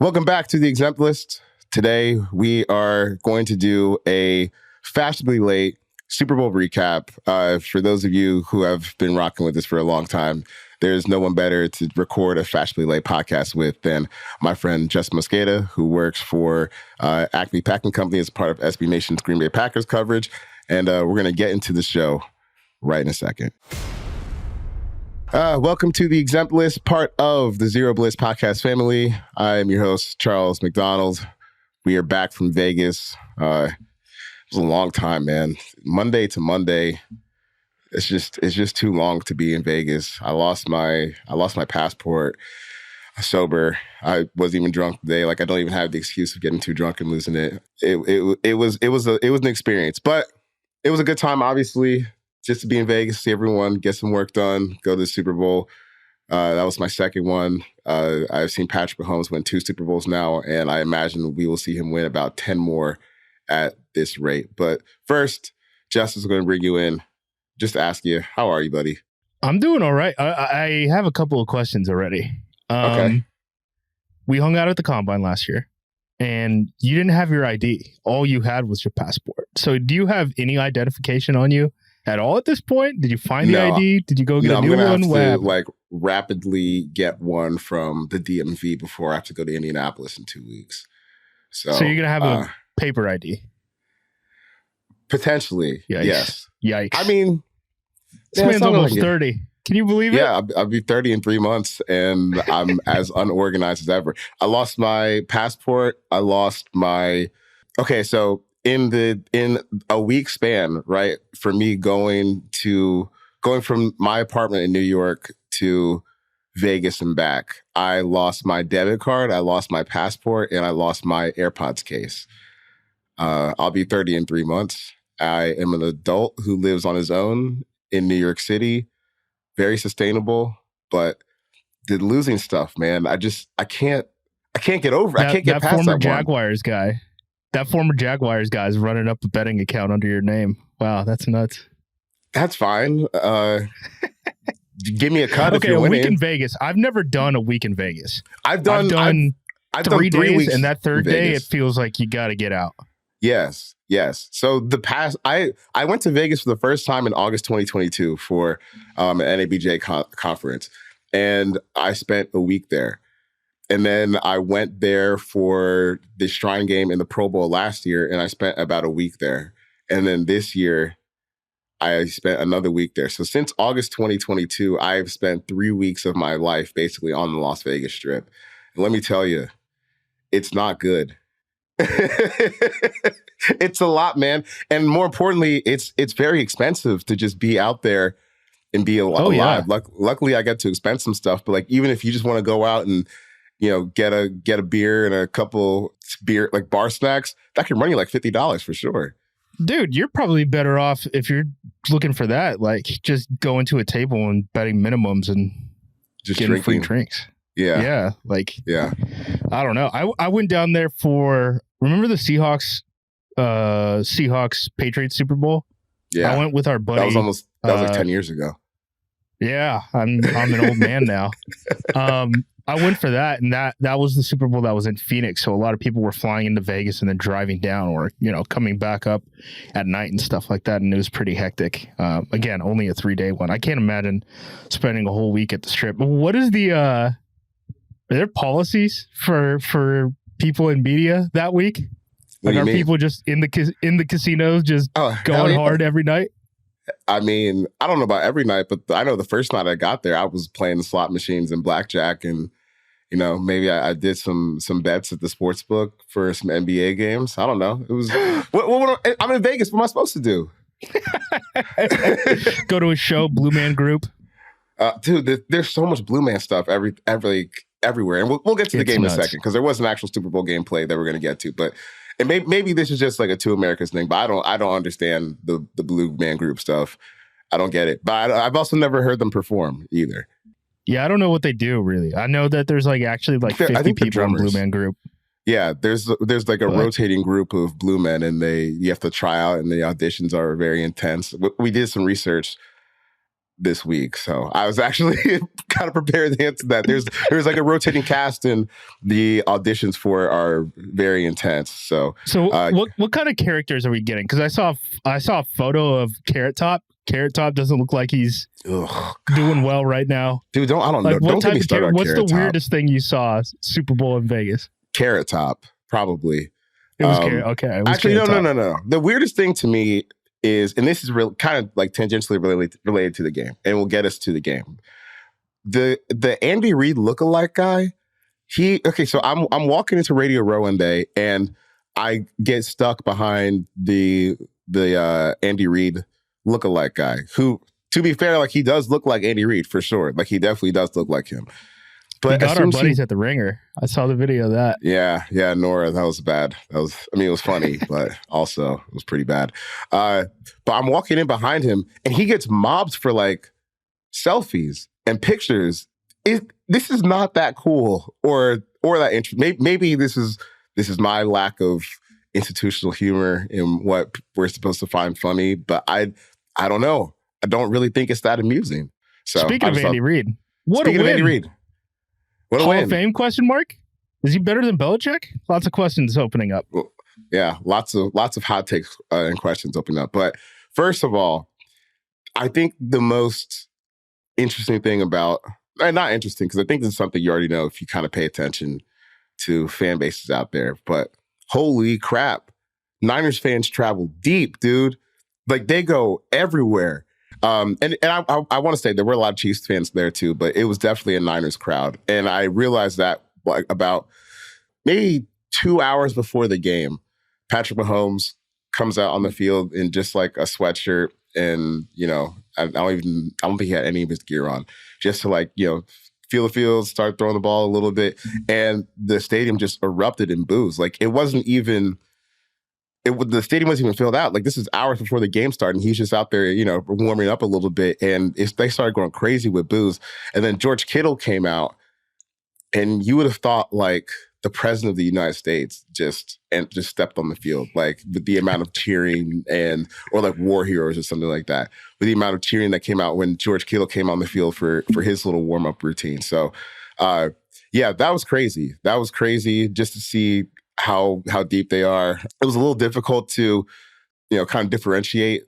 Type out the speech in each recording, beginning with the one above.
Welcome back to the Exempt List. Today, we are going to do a fashionably late Super Bowl recap. For those of you who have been rocking with this for a long time, there's no one better to record a fashionably late podcast with than my friend Justis Mosqueda, who works for Acme Packing Company as part of SB Nation's Green Bay Packers coverage. And we're going to get into the show right in a second. Welcome to the Exempt List, part of the Zero Bliss podcast family. I am your host, Charles McDonald. We are back from Vegas. It was a long time, man. Monday to Monday, it's just too long to be in Vegas. I lost my passport. Sober. I wasn't even drunk today. Like, I don't even have the excuse of getting too drunk and losing it. It was an experience, but it was a good time, obviously. Just to be in Vegas, see everyone, get some work done, go to the Super Bowl. That was my second one. I've seen Patrick Mahomes win 2 Super Bowls now, and I imagine we will see him win about 10 more at this rate. But first, Justis is going to bring you in just to ask you, how are you, buddy? I'm doing all right. I have a couple of questions already. Okay. We hung out at the Combine last year, and you didn't have your ID. All you had was your passport. So do you have any identification on you at all at this point? Did you find the ID? Did you go get a new one? I'm going to have to rapidly get one from the DMV before I have to go to Indianapolis in 2 weeks. So you're going to have a paper ID? Potentially, Yikes. yes. Yikes. I mean, this man's almost 30. Can you believe it? Yeah, I'll be 30 in 3 months, and I'm as unorganized as ever. I lost my passport. Okay, so in a week span, right, for me going from my apartment in New York to Vegas and back, I lost my debit card, I lost my passport, and I lost my AirPods case. I'll be 30 in 3 months. I am an adult who lives on his own in New York City, very sustainable, but the losing stuff, man, I can't get over. I can't get past that former one. Jaguars guy. That former Jaguars guy is running up a betting account under your name. Wow, that's nuts. That's fine. Give me a cut if you're winning. A week in Vegas. I've never done a week in Vegas. I've done 3 days, weeks, and that third day, it feels like you got to get out. Yes. So I went to Vegas for the first time in August 2022 for an NABJ conference, and I spent a week there. And then I went there for the Shrine game in the Pro Bowl last year, and I spent about a week there. And then this year, I spent another week there. So since August 2022, I've spent 3 weeks of my life basically on the Las Vegas Strip. And let me tell you, it's not good. It's a lot, man. And more importantly, it's very expensive to just be out there and be alive. Yeah. Luckily, I get to expense some stuff. But like, even if you just want to go out and get a beer and a couple bar snacks, that can run you like $50 for sure. Dude, you're probably better off if you're looking for that. Like, just going to a table and betting minimums and just getting free drinks. Yeah. Yeah. I don't know. I went down there for, remember the Seahawks Patriots Super Bowl? Yeah. I went with our buddy. That was like 10 years ago. Yeah. I'm an old man now. I went for that, and that was the Super Bowl that was in Phoenix. So a lot of people were flying into Vegas and then driving down, or coming back up at night and stuff like that. And it was pretty hectic. Again, only a 3-day one. I can't imagine spending a whole week at the Strip. But what is are there policies for people in media that week? Like, are people just in the casinos just going hard every night? I mean, I don't know about every night, but I know the first night I got there, I was playing the slot machines and blackjack, and maybe I did some bets at the sports book for some NBA games. I don't know. It was I'm in Vegas. What am I supposed to do? Go to a show, Blue Man Group. Dude, there's so much Blue Man stuff everywhere, and we'll get to the game in a second, because there was an actual Super Bowl gameplay that we're going to get to, but. And maybe this is just like a Two Americas thing, but I don't understand the Blue Man Group stuff. I don't get it. But I've also never heard them perform either. Yeah, I don't know what they do, really. I know that there's actually 50 people in Blue Man Group. Yeah, there's like a rotating group of Blue Men, and you have to try out, and the auditions are very intense. We did some research. this week. So I was actually kind of prepared to answer that. There's like a rotating cast, and the auditions for it are very intense. So what kind of characters are we getting? Because I saw a photo of Carrot Top. Carrot Top doesn't look like he's doing well right now. Dude, I don't know. Don't get me started on Carrot Top. What's the weirdest thing you saw Super Bowl in Vegas? Carrot Top, probably. It was Carrot. Okay. It was actually, Carrot Top. No. The weirdest thing to me is, and this is kind of like tangentially related to the game, and will get us to the game. The Andy Reid lookalike guy. So I'm walking into Radio Row one day, and I get stuck behind the Andy Reid lookalike guy, who, to be fair, like he does look like Andy Reid for sure. Like he definitely does look like him. But we got our buddies at the Ringer. I saw the video of that. Yeah, Nora, that was bad. It was funny, but also it was pretty bad. But I'm walking in behind him, and he gets mobbed for like selfies and pictures. This is not that cool or that interesting. Maybe this is my lack of institutional humor in what we're supposed to find funny, but I don't know. I don't really think it's that amusing. So speaking of Andy Reid, what a win. Hall of Fame question mark? Is he better than Belichick? Lots of questions opening up. Well, yeah, lots of hot takes and questions opening up. But first of all, I think the most interesting thing about, not interesting, because I think this is something you already know if you kind of pay attention to fan bases out there, but holy crap, Niners fans travel deep, dude. Like they go everywhere. And I want to say there were a lot of Chiefs fans there too, but it was definitely a Niners crowd. And I realized that like about maybe 2 hours before the game, Patrick Mahomes comes out on the field in just like a sweatshirt, and I don't think he had any of his gear on, just to like feel the field, start throwing the ball a little bit, and the stadium just erupted in boos. Like it wasn't even. The stadium wasn't even filled out. Like this is hours before the game started, and he's just out there, warming up a little bit, and they started going crazy with boos. And then George Kittle came out, and you would have thought like the president of the United States just stepped on the field, like with the amount of cheering or like war heroes or something like that, with the amount of cheering that came out when George Kittle came on the field for his little warm up routine. So, yeah, that was crazy. That was crazy just to see how deep they are. It was a little difficult to, kind of differentiate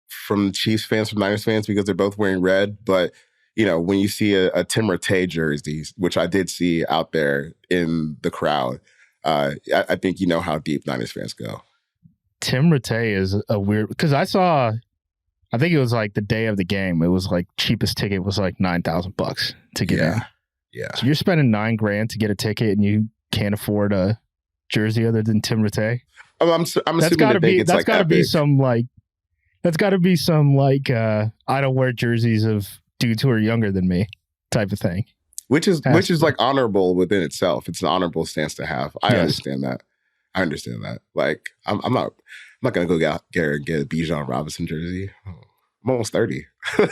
from Chiefs fans from Niners fans because they're both wearing red. But, when you see a Tim Rattay jersey, which I did see out there in the crowd, I think you know how deep Niners fans go. Tim Rattay is a weird, because I think it was like the day of the game. It was like cheapest ticket was like $9,000 to get in. Yeah. So you're spending $9,000 to get a ticket, and you can't afford a jersey other than Tim Rattay. I'm assuming that's got to be some I don't wear jerseys of dudes who are younger than me type of thing. Which is like honorable within itself. It's an honorable stance to have. I understand that. Like I'm not gonna go get a Bijan Robinson jersey. I'm almost 30. I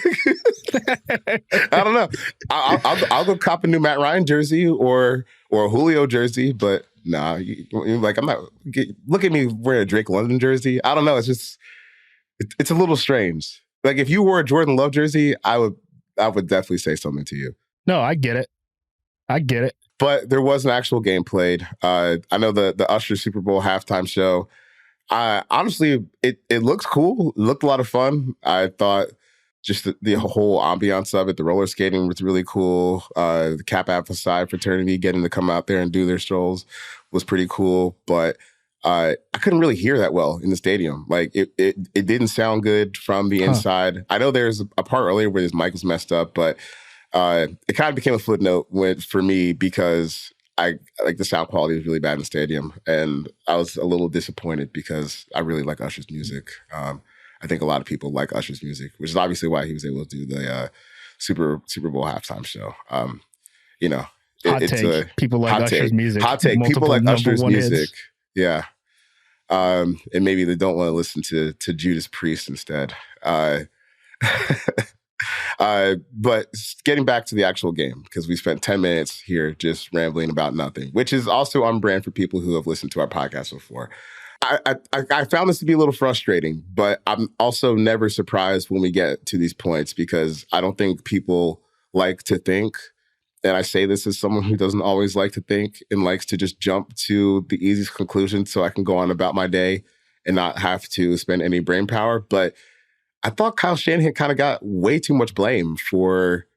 don't know. I'll go cop a new Matt Ryan jersey or a Julio jersey, but nah, I'm not. Look at me wearing a Drake London jersey. I don't know. It's just, it's a little strange. Like if you wore a Jordan Love jersey, I would definitely say something to you. No, I get it. But there was an actual game played. I know the Usher Super Bowl halftime show. Honestly, it looks cool. It looked a lot of fun. I thought just the whole ambiance of it, the roller skating was really cool. The Kappa Alpha Psi fraternity getting to come out there and do their strolls was pretty cool. But I couldn't really hear that well in the stadium. Like it didn't sound good from the inside. I know there's a part earlier where his mic was messed up, but it kind of became a footnote for me because I like the sound quality was really bad in the stadium, and I was a little disappointed because I really like Usher's music. I think a lot of people like Usher's music, which is obviously why he was able to do the Super Bowl halftime show. People like Usher's music. Hot take. People like Usher's music. Yeah. And maybe they don't want to listen to Judas Priest instead. But getting back to the actual game, because we spent 10 minutes here just rambling about nothing, which is also on brand for people who have listened to our podcast before. I found this to be a little frustrating, but I'm also never surprised when we get to these points because I don't think people like to think. And I say this as someone who doesn't always like to think and likes to just jump to the easiest conclusion so I can go on about my day and not have to spend any brain power. But I thought Kyle Shanahan kind of got way too much blame for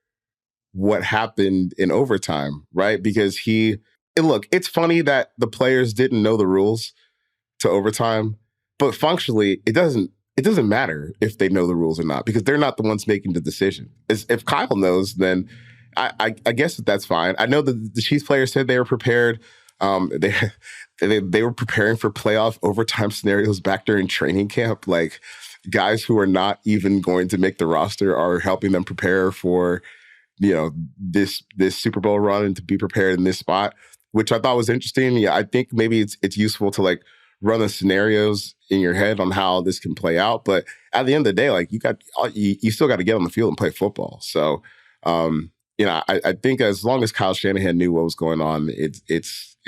what happened in overtime, right? Because look, it's funny that the players didn't know the rules to overtime, but functionally, it doesn't matter if they know the rules or not because they're not the ones making the decision. If Kyle knows, then I guess that's fine. I know that the Chiefs players said they were prepared. They were preparing for playoff overtime scenarios back during training camp. Like guys who are not even going to make the roster are helping them prepare for, this Super Bowl run and to be prepared in this spot, which I thought was interesting. Yeah, I think maybe it's useful to like run the scenarios in your head on how this can play out. But at the end of the day, like you still got to get on the field and play football. So, I think as long as Kyle Shanahan knew what was going on, it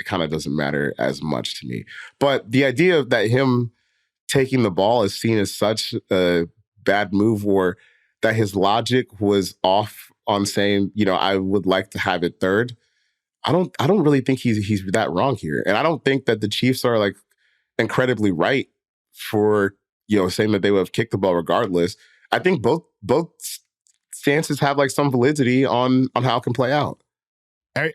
kind of doesn't matter as much to me. But the idea that him taking the ball is seen as such a bad move, or that his logic was off on saying, I would like to have it third. I don't really think he's that wrong here, and I don't think that the Chiefs are like incredibly right for saying that they would have kicked the ball regardless. I think both stances have like some validity on how it can play out.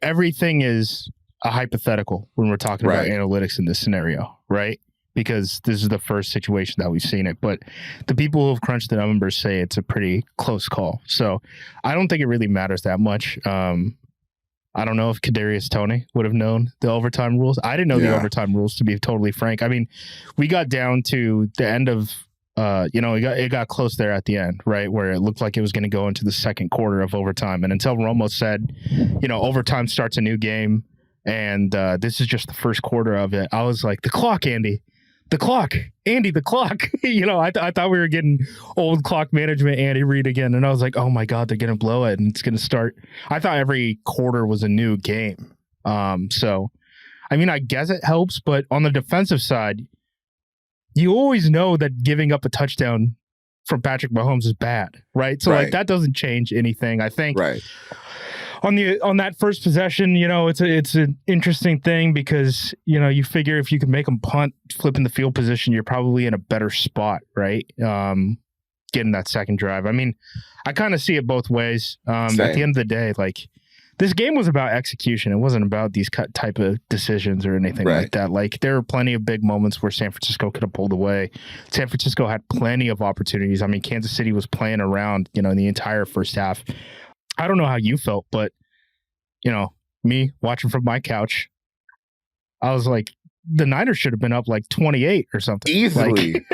Everything is a hypothetical when we're talking about analytics in this scenario, right? Because this is the first situation that we've seen it. But the people who have crunched the numbers say it's a pretty close call. So I don't think it really matters that much. I don't know if Kadarius Toney would have known the overtime rules. I didn't know the overtime rules, to be totally frank. I mean, we got down to the end of, it got close there at the end, right, where it looked like it was going to go into the second quarter of overtime. And until Romo said, overtime starts a new game, and this is just the first quarter of it, I was like, the clock, Andy. The clock, Andy, the clock. I thought we were getting old clock management Andy Reid again. And I was like, oh my God, they're going to blow it. And it's going to start. I thought every quarter was a new game. So, I mean, I guess it helps. But on the defensive side, you always know that giving up a touchdown from Patrick Mahomes is bad, right? So, like, that doesn't change anything. I think on that first possession, it's an interesting thing because, you figure if you can make them punt, flipping the field position, you're probably in a better spot, right? Getting that second drive. I mean, I kind of see it both ways. At the end of the day, like, this game was about execution. It wasn't about these type of decisions or anything like that. Like, there were plenty of big moments where San Francisco could have pulled away. San Francisco had plenty of opportunities. I mean, Kansas City was playing around, in the entire first half. I don't know how you felt, but, me watching from my couch, I was like, the Niners should have been up like 28 or something. Easily.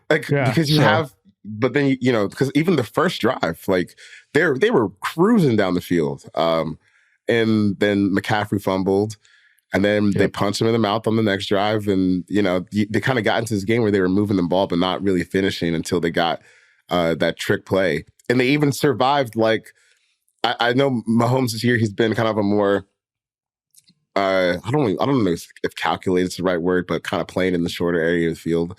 Because you have, but then, because even the first drive, like they were cruising down the field. And then McCaffrey fumbled. And then they punched him in the mouth on the next drive. And, they kind of got into this game where they were moving the ball, but not really finishing until they got that trick play. And they even survived. Like, I know Mahomes this year, he's been kind of a more, I don't know if calculated is the right word, but kind of playing in the shorter area of the field.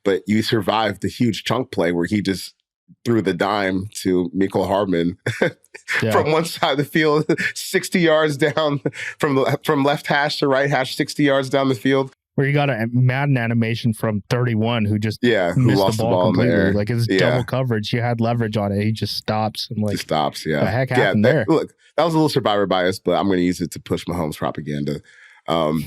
But you survived the huge chunk play where he just threw the dime to Mecole Hardman from one side of the field, 60 yards down from left hash to right hash, 60 yards down the field. Where you got a Madden animation from 31 who just missed lost the ball completely. In the air. Like, it's double coverage. You had leverage on it. He just stops. I'm like, he stops, the heck happened there? Look, that was a little survivor bias, but I'm going to use it to push Mahomes propaganda. And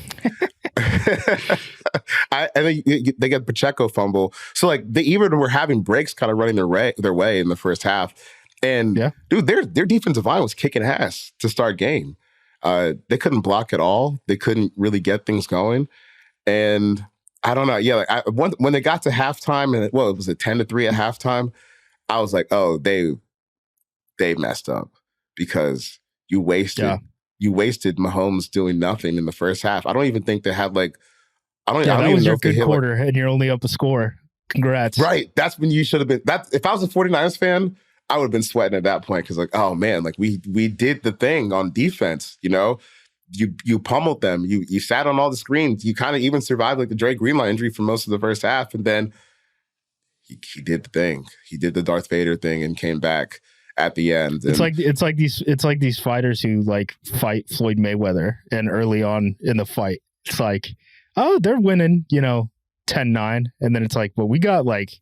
then they get Pacheco fumble. So, like, they even were having breaks kind of running their way in the first half. And, dude, their defensive line was kicking ass to start game. They couldn't block at all. They couldn't really get things going. And I don't know. Yeah, like when they got to halftime, and it was 10-3 at halftime. I was like, oh, they messed up because you wasted Mahomes doing nothing in the first half. I don't even think they had like. I don't that even was know your if they good hit, quarter, and you're only up a score. Congrats. Right. That's when you should have been. If I was a 49ers fan, I would have been sweating at that point because, like, oh man, like we did the thing on defense. you pummeled them. You sat on all the screens. You kind of even survived like the Dre Greenlaw injury for most of the first half, and then he did the thing. He did the Darth Vader thing and came back at the end. And it's like these fighters who like fight Floyd Mayweather, and early on in the fight, it's like, oh, they're winning, 10-9, and then it's like, well, we got like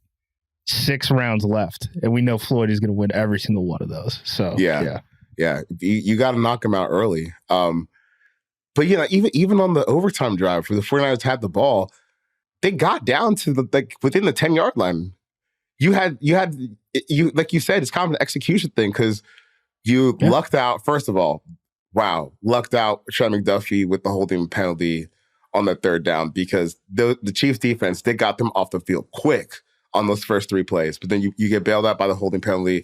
6 rounds left, and we know Floyd is going to win every single one of those. So yeah. You got to knock him out early. But even on the overtime drive where the 49ers had the ball, they got down to within the 10-yard line. You had like you said, it's kind of an execution thing because you lucked out. First of all, lucked out Sean McDuffie with the holding penalty on the third down because the Chiefs defense, they got them off the field quick on those first 3 plays. But then you get bailed out by the holding penalty.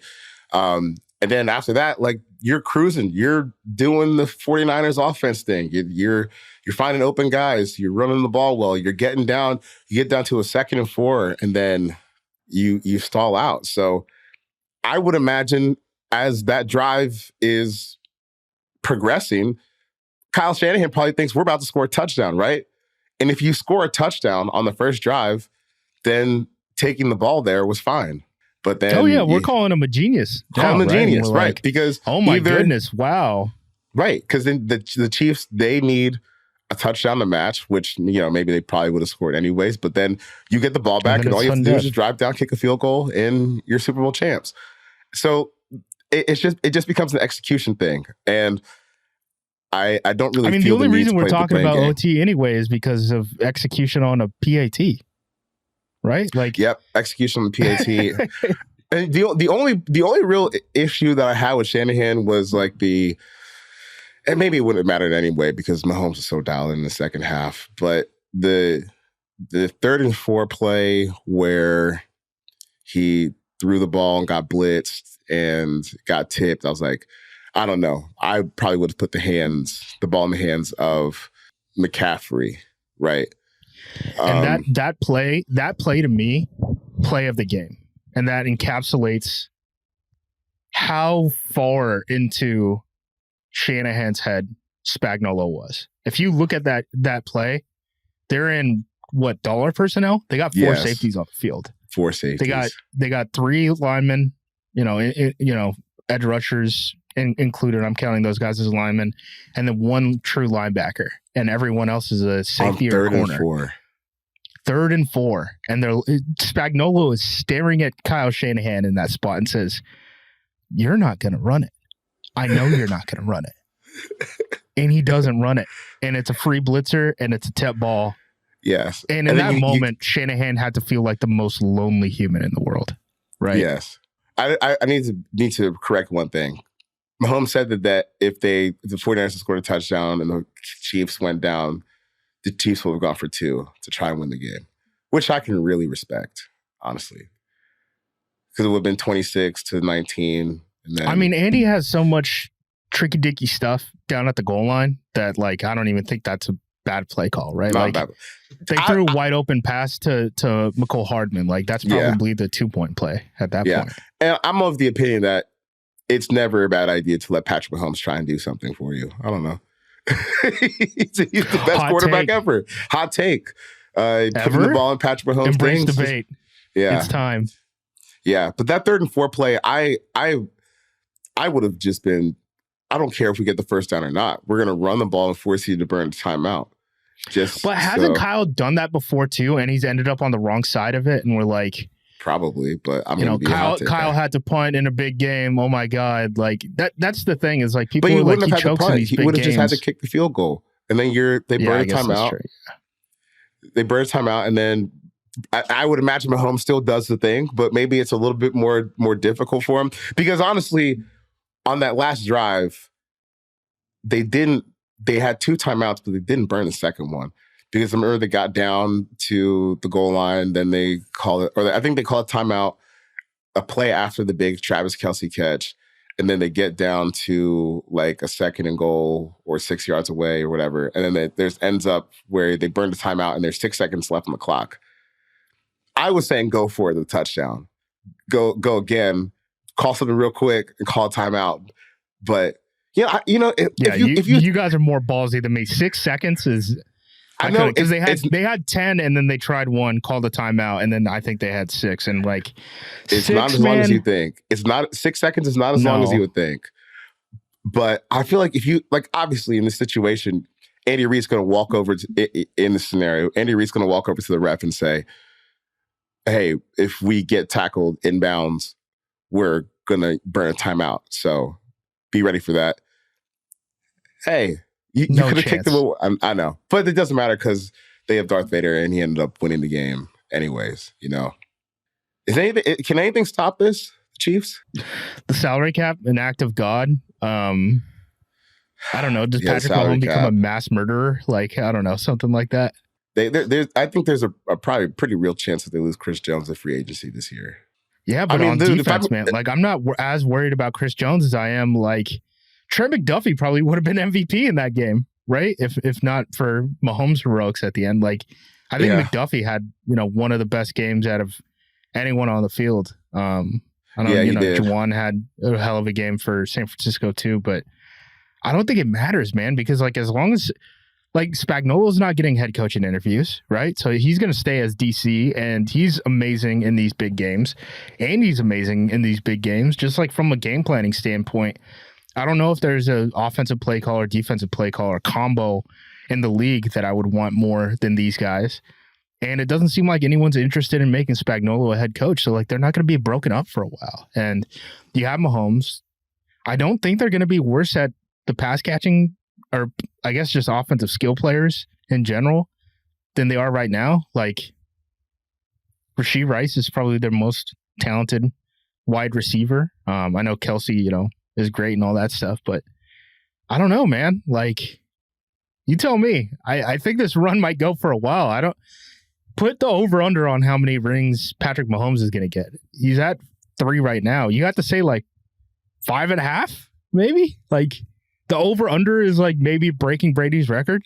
And then after that, like, you're cruising. You're doing the 49ers offense thing. You're finding open guys. You're running the ball well. You're getting down. You get down to a 2nd and 4, and then you stall out. So I would imagine as that drive is progressing, Kyle Shanahan probably thinks we're about to score a touchdown, right? And if you score a touchdown on the first drive, then taking the ball there was fine. But then, we're calling him a genius. Call him a genius, right? Like, because oh my goodness, wow, right? Because then the Chiefs, they need a touchdown to match, which maybe they probably would have scored anyways. But then you get the ball back, and all you have to do is just drive down, kick a field goal, and you're Super Bowl champs. So it just becomes an execution thing, and I don't really. I mean, the only reason we're talking about OT anyway is because of execution on a PAT. Right? Like, yep, execution on the PAT. And the only real issue that I had with Shanahan was like and maybe it wouldn't have mattered anyway because Mahomes was so dialed in the second half. But the 3rd and 4 play where he threw the ball and got blitzed and got tipped, I was like, I don't know. I probably would have put the ball in the hands of McCaffrey, right? And that play to me, play of the game. And that encapsulates how far into Shanahan's head Spagnuolo was. If you look at that play, they're in dollar personnel? They got 4 safeties on the field. 4 safeties. They got 3 linemen, edge rushers included. I'm counting those guys as linemen, and then 1 true linebacker, and everyone else is a safety or corner. 3rd and 4, and Spagnuolo is staring at Kyle Shanahan in that spot and says, "You're not going to run it. I know you're not going to run it." And he doesn't run it, and it's a free blitzer, and it's a tip ball. Yes, and in that moment, Shanahan had to feel like the most lonely human in the world, right? Yes, I need to correct one thing. Mahomes said that if the 49ers scored a touchdown and the Chiefs went down, the Chiefs would have gone for 2 to try and win the game, which I can really respect, honestly. Because it would have been 26-19. And then, I mean, Andy has so much tricky-dicky stuff down at the goal line that, like, I don't even think that's a bad play call, right? Like, they threw a wide open pass to McCole Hardman. Like, that's probably the 2-point play at that point. And I'm of the opinion that it's never a bad idea to let Patrick Mahomes try and do something for you. I don't know. He's the best quarterback ever. Hot take. Putting the ball in Patrick Mahomes' Embrace debate. Yeah, it's time. Yeah, but that 3rd and 4 play, I would have just been. I don't care if we get the first down or not. We're gonna run the ball and force you to burn a timeout. But hasn't Kyle done that before too? And he's ended up on the wrong side of it. And we're like, probably, but I'm Kyle had to punt in a big game. Oh my God. Like that's the thing is like people but are like, he chokes in these big games. He would have just had to kick the field goal. And then they burn a timeout. They burn a timeout. And then I would imagine Mahomes still does the thing, but maybe it's a little bit more difficult for him. Because honestly, on that last drive, they had 2 timeouts, but they didn't burn the second one. Because I remember they got down to the goal line, then they call it, or I think they call it timeout, a play after the big Travis Kelce catch, and then they get down to like a 2nd and goal or 6 yards away or whatever, and then there's ends up where they burn the timeout and there's 6 seconds left on the clock. I was saying go for the touchdown, go again, call something real quick and call a timeout, but Yeah, if you guys are more ballsy than me. 6 seconds is. I know because they had 10 and then they tried one, called a timeout, and then I think they had 6 and like. It's not as long as you think. It's not 6 seconds. Is not as long as you would think. But I feel like if you obviously in this situation, Andy Reid's going to walk over in this scenario. Andy Reid's going to walk over to the ref and say, "Hey, if we get tackled inbounds, we're going to burn a timeout. So be ready for that." Hey, you could have kicked him. I know, but it doesn't matter because they have Darth Vader, and he ended up winning the game anyways. Can anything stop this, Chiefs? The salary cap, an act of God. I don't know. Does Patrick Mahomes become a mass murderer? Like, I don't know, something like that. I think there's a probably pretty real chance that they lose Chris Jones at free agency this year. Yeah, but on defense, man, like I'm not as worried about Chris Jones as I am like Trent McDuffie probably would have been MVP in that game, right? If not for Mahomes' heroics at the end. Like, I think McDuffie had, one of the best games out of anyone on the field. I know, Juwan had a hell of a game for San Francisco too, but I don't think it matters, man, because like as long as like Spagnuolo's not getting head coaching interviews, right? So he's going to stay as DC, and he's amazing in these big games. Andy's amazing in these big games, just like from a game planning standpoint. I don't know if there's an offensive play caller, defensive play caller combo in the league that I would want more than these guys. And it doesn't seem like anyone's interested in making Spagnuolo a head coach. So like they're not going to be broken up for a while. And you have Mahomes. I don't think they're going to be worse at the pass catching, or I guess just offensive skill players in general, than they are right now. Like Rashee Rice is probably their most talented wide receiver. I know Kelsey, is great and all that stuff, but I don't know, man. Like, you tell me. I think this run might go for a while. I don't put the over-under on how many rings Patrick Mahomes is going to get. He's at 3 right now. You have to say like 5.5, maybe? Like, the over-under is like maybe breaking Brady's record.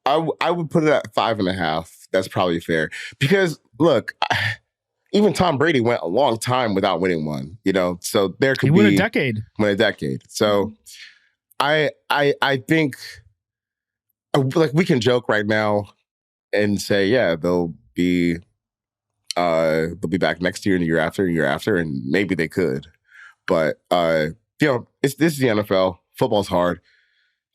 I would put it at 5.5. That's probably fair. Because, look, even Tom Brady went a long time without winning one, so there could be... He won a decade. Won a decade. So I think, like, we can joke right now and say, yeah, they'll be back next year and the year after, and maybe they could. But, this is the NFL. Football's hard.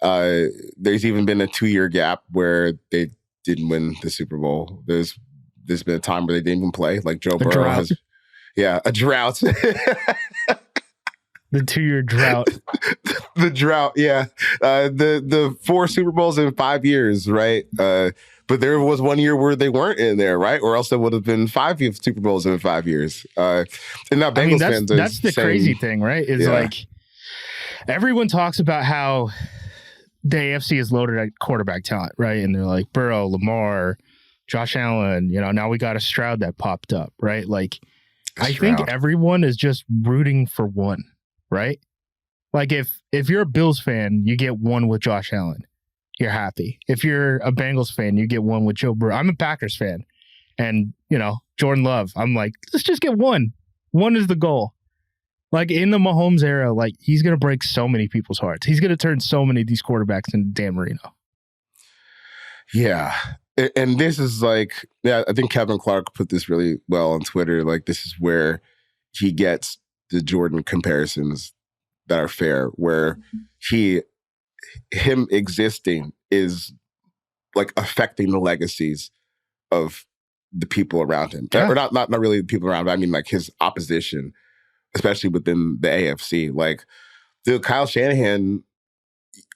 There's even been a 2-year gap where they didn't win the Super Bowl. There's been a time where they didn't even play, like Joe Burrow has. Yeah, a drought. The 2-year drought. The drought, yeah. The 4 Super Bowls in 5 years, right? But there was 1 year where they weren't in there, right? Or else there would have been 5 Super Bowls in 5 years. And now Bengals fans are that's the crazy thing, right? Is like everyone talks about how the AFC is loaded at quarterback talent, right? And they're like Burrow, Lamar, Josh Allen, now we got a Stroud that popped up, right? Like, I think everyone is just rooting for one, right? Like, if you're a Bills fan, you get one with Josh Allen. You're happy. If you're a Bengals fan, you get one with Joe Burrow. I'm a Packers fan. And, Jordan Love, I'm like, let's just get one. One is the goal. Like, in the Mahomes era, like, he's going to break so many people's hearts. He's going to turn so many of these quarterbacks into Dan Marino. Yeah. And this is like, I think Kevin Clark put this really well on Twitter. Like, this is where he gets the Jordan comparisons that are fair, where him existing is like affecting the legacies of the people around him. Yeah. Or not really the people around him. I mean, like, his opposition, especially within the AFC. Like, dude, Kyle Shanahan,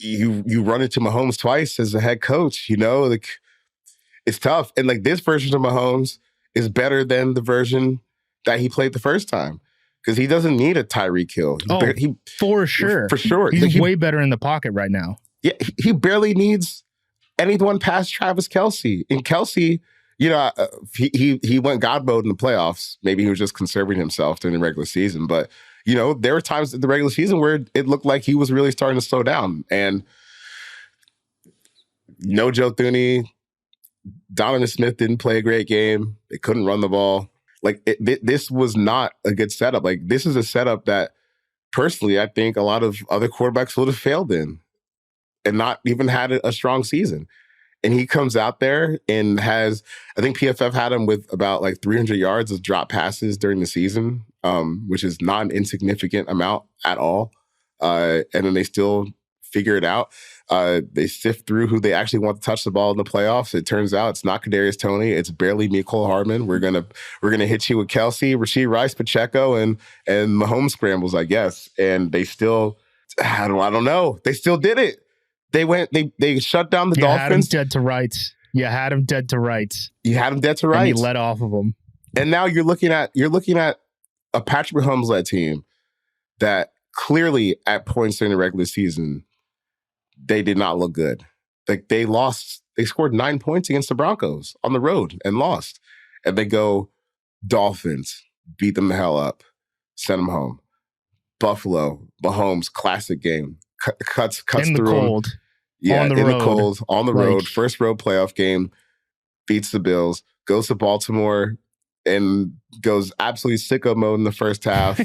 you run into Mahomes twice as a head coach, like, it's tough. And like, this version of Mahomes is better than the version that he played the first time, because he doesn't need a Tyreek Hill. For sure. For sure. He's way better in the pocket right now. Yeah, he barely needs anyone past Travis Kelce. And Kelce, he went God mode in the playoffs. Maybe he was just conserving himself during the regular season. But, there were times in the regular season where it looked like he was really starting to slow down. And no Joe Thuney. Donovan Smith didn't play a great game. They couldn't run the ball. Like, this was not a good setup. Like, this is a setup that personally, I think a lot of other quarterbacks would have failed in and not even had a strong season. And he comes out there and has, I think PFF had him with about like 300 yards of drop passes during the season, which is not an insignificant amount at all. And then they still figure it out. They sift through who they actually want to touch the ball in the playoffs. It turns out it's not Kadarius Toney. It's barely Mecole Hardman. We're gonna hit you with Kelsey, Rashee Rice, Pacheco, and Mahomes scrambles, I guess. And they still, I don't know. They still did it. They shut down the Dolphins. Had him dead to rights. You had him dead to rights. And he let off of them. And now you're looking at a Patrick Mahomes led team that clearly at points during the regular season they did not look good. Like they lost. They scored 9 points against the Broncos on the road and lost. And they go Dolphins, beat them the hell up, send them home. Buffalo, Mahomes, classic game. Cuts in the through cold. Them. Yeah, on the in road. the cold, on the road. First road playoff game, beats the Bills, goes to Baltimore, and goes absolutely sicko mode in the first half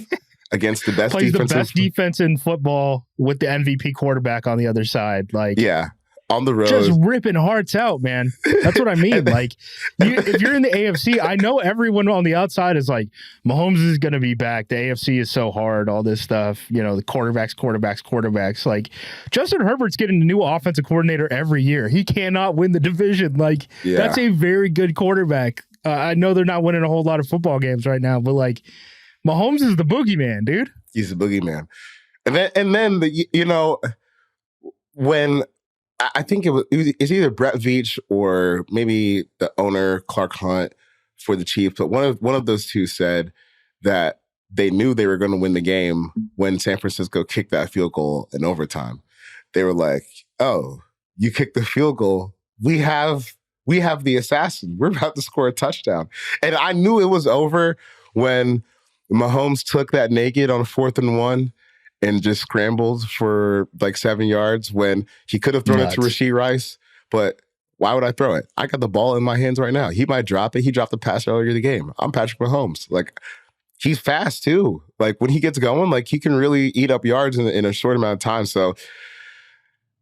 against the best Plays defense. the best defense in football with the MVP quarterback on the other side. Like, yeah, on the road. Just ripping hearts out, man. That's what I mean. Like, if you're in the AFC, I know everyone on the outside is like, Mahomes is going to be back. The AFC is so hard, all this stuff. You know, the quarterbacks. Like, Justin Herbert's getting a new offensive coordinator every year. He cannot win the division. Like, That's a very good quarterback. I know they're not winning a whole lot of football games right now, but like, Mahomes is the boogeyman, dude. He's the boogeyman. And then when I think it's either Brett Veach or maybe the owner Clark Hunt for the Chiefs, but one of those two said that they knew they were going to win the game when San Francisco kicked that field goal in overtime. They were like, "Oh, you kicked the field goal. We have the assassin. We're about to score a touchdown." And I knew it was over when Mahomes took that naked on 4th and 1 and just scrambled for like 7 yards when he could have thrown it to Rashee Rice. But why would I throw it? I got the ball in my hands right now. He might drop it. He dropped the pass earlier in the game. I'm Patrick Mahomes. Like, he's fast too. Like, when he gets going, like, he can really eat up yards in a short amount of time. So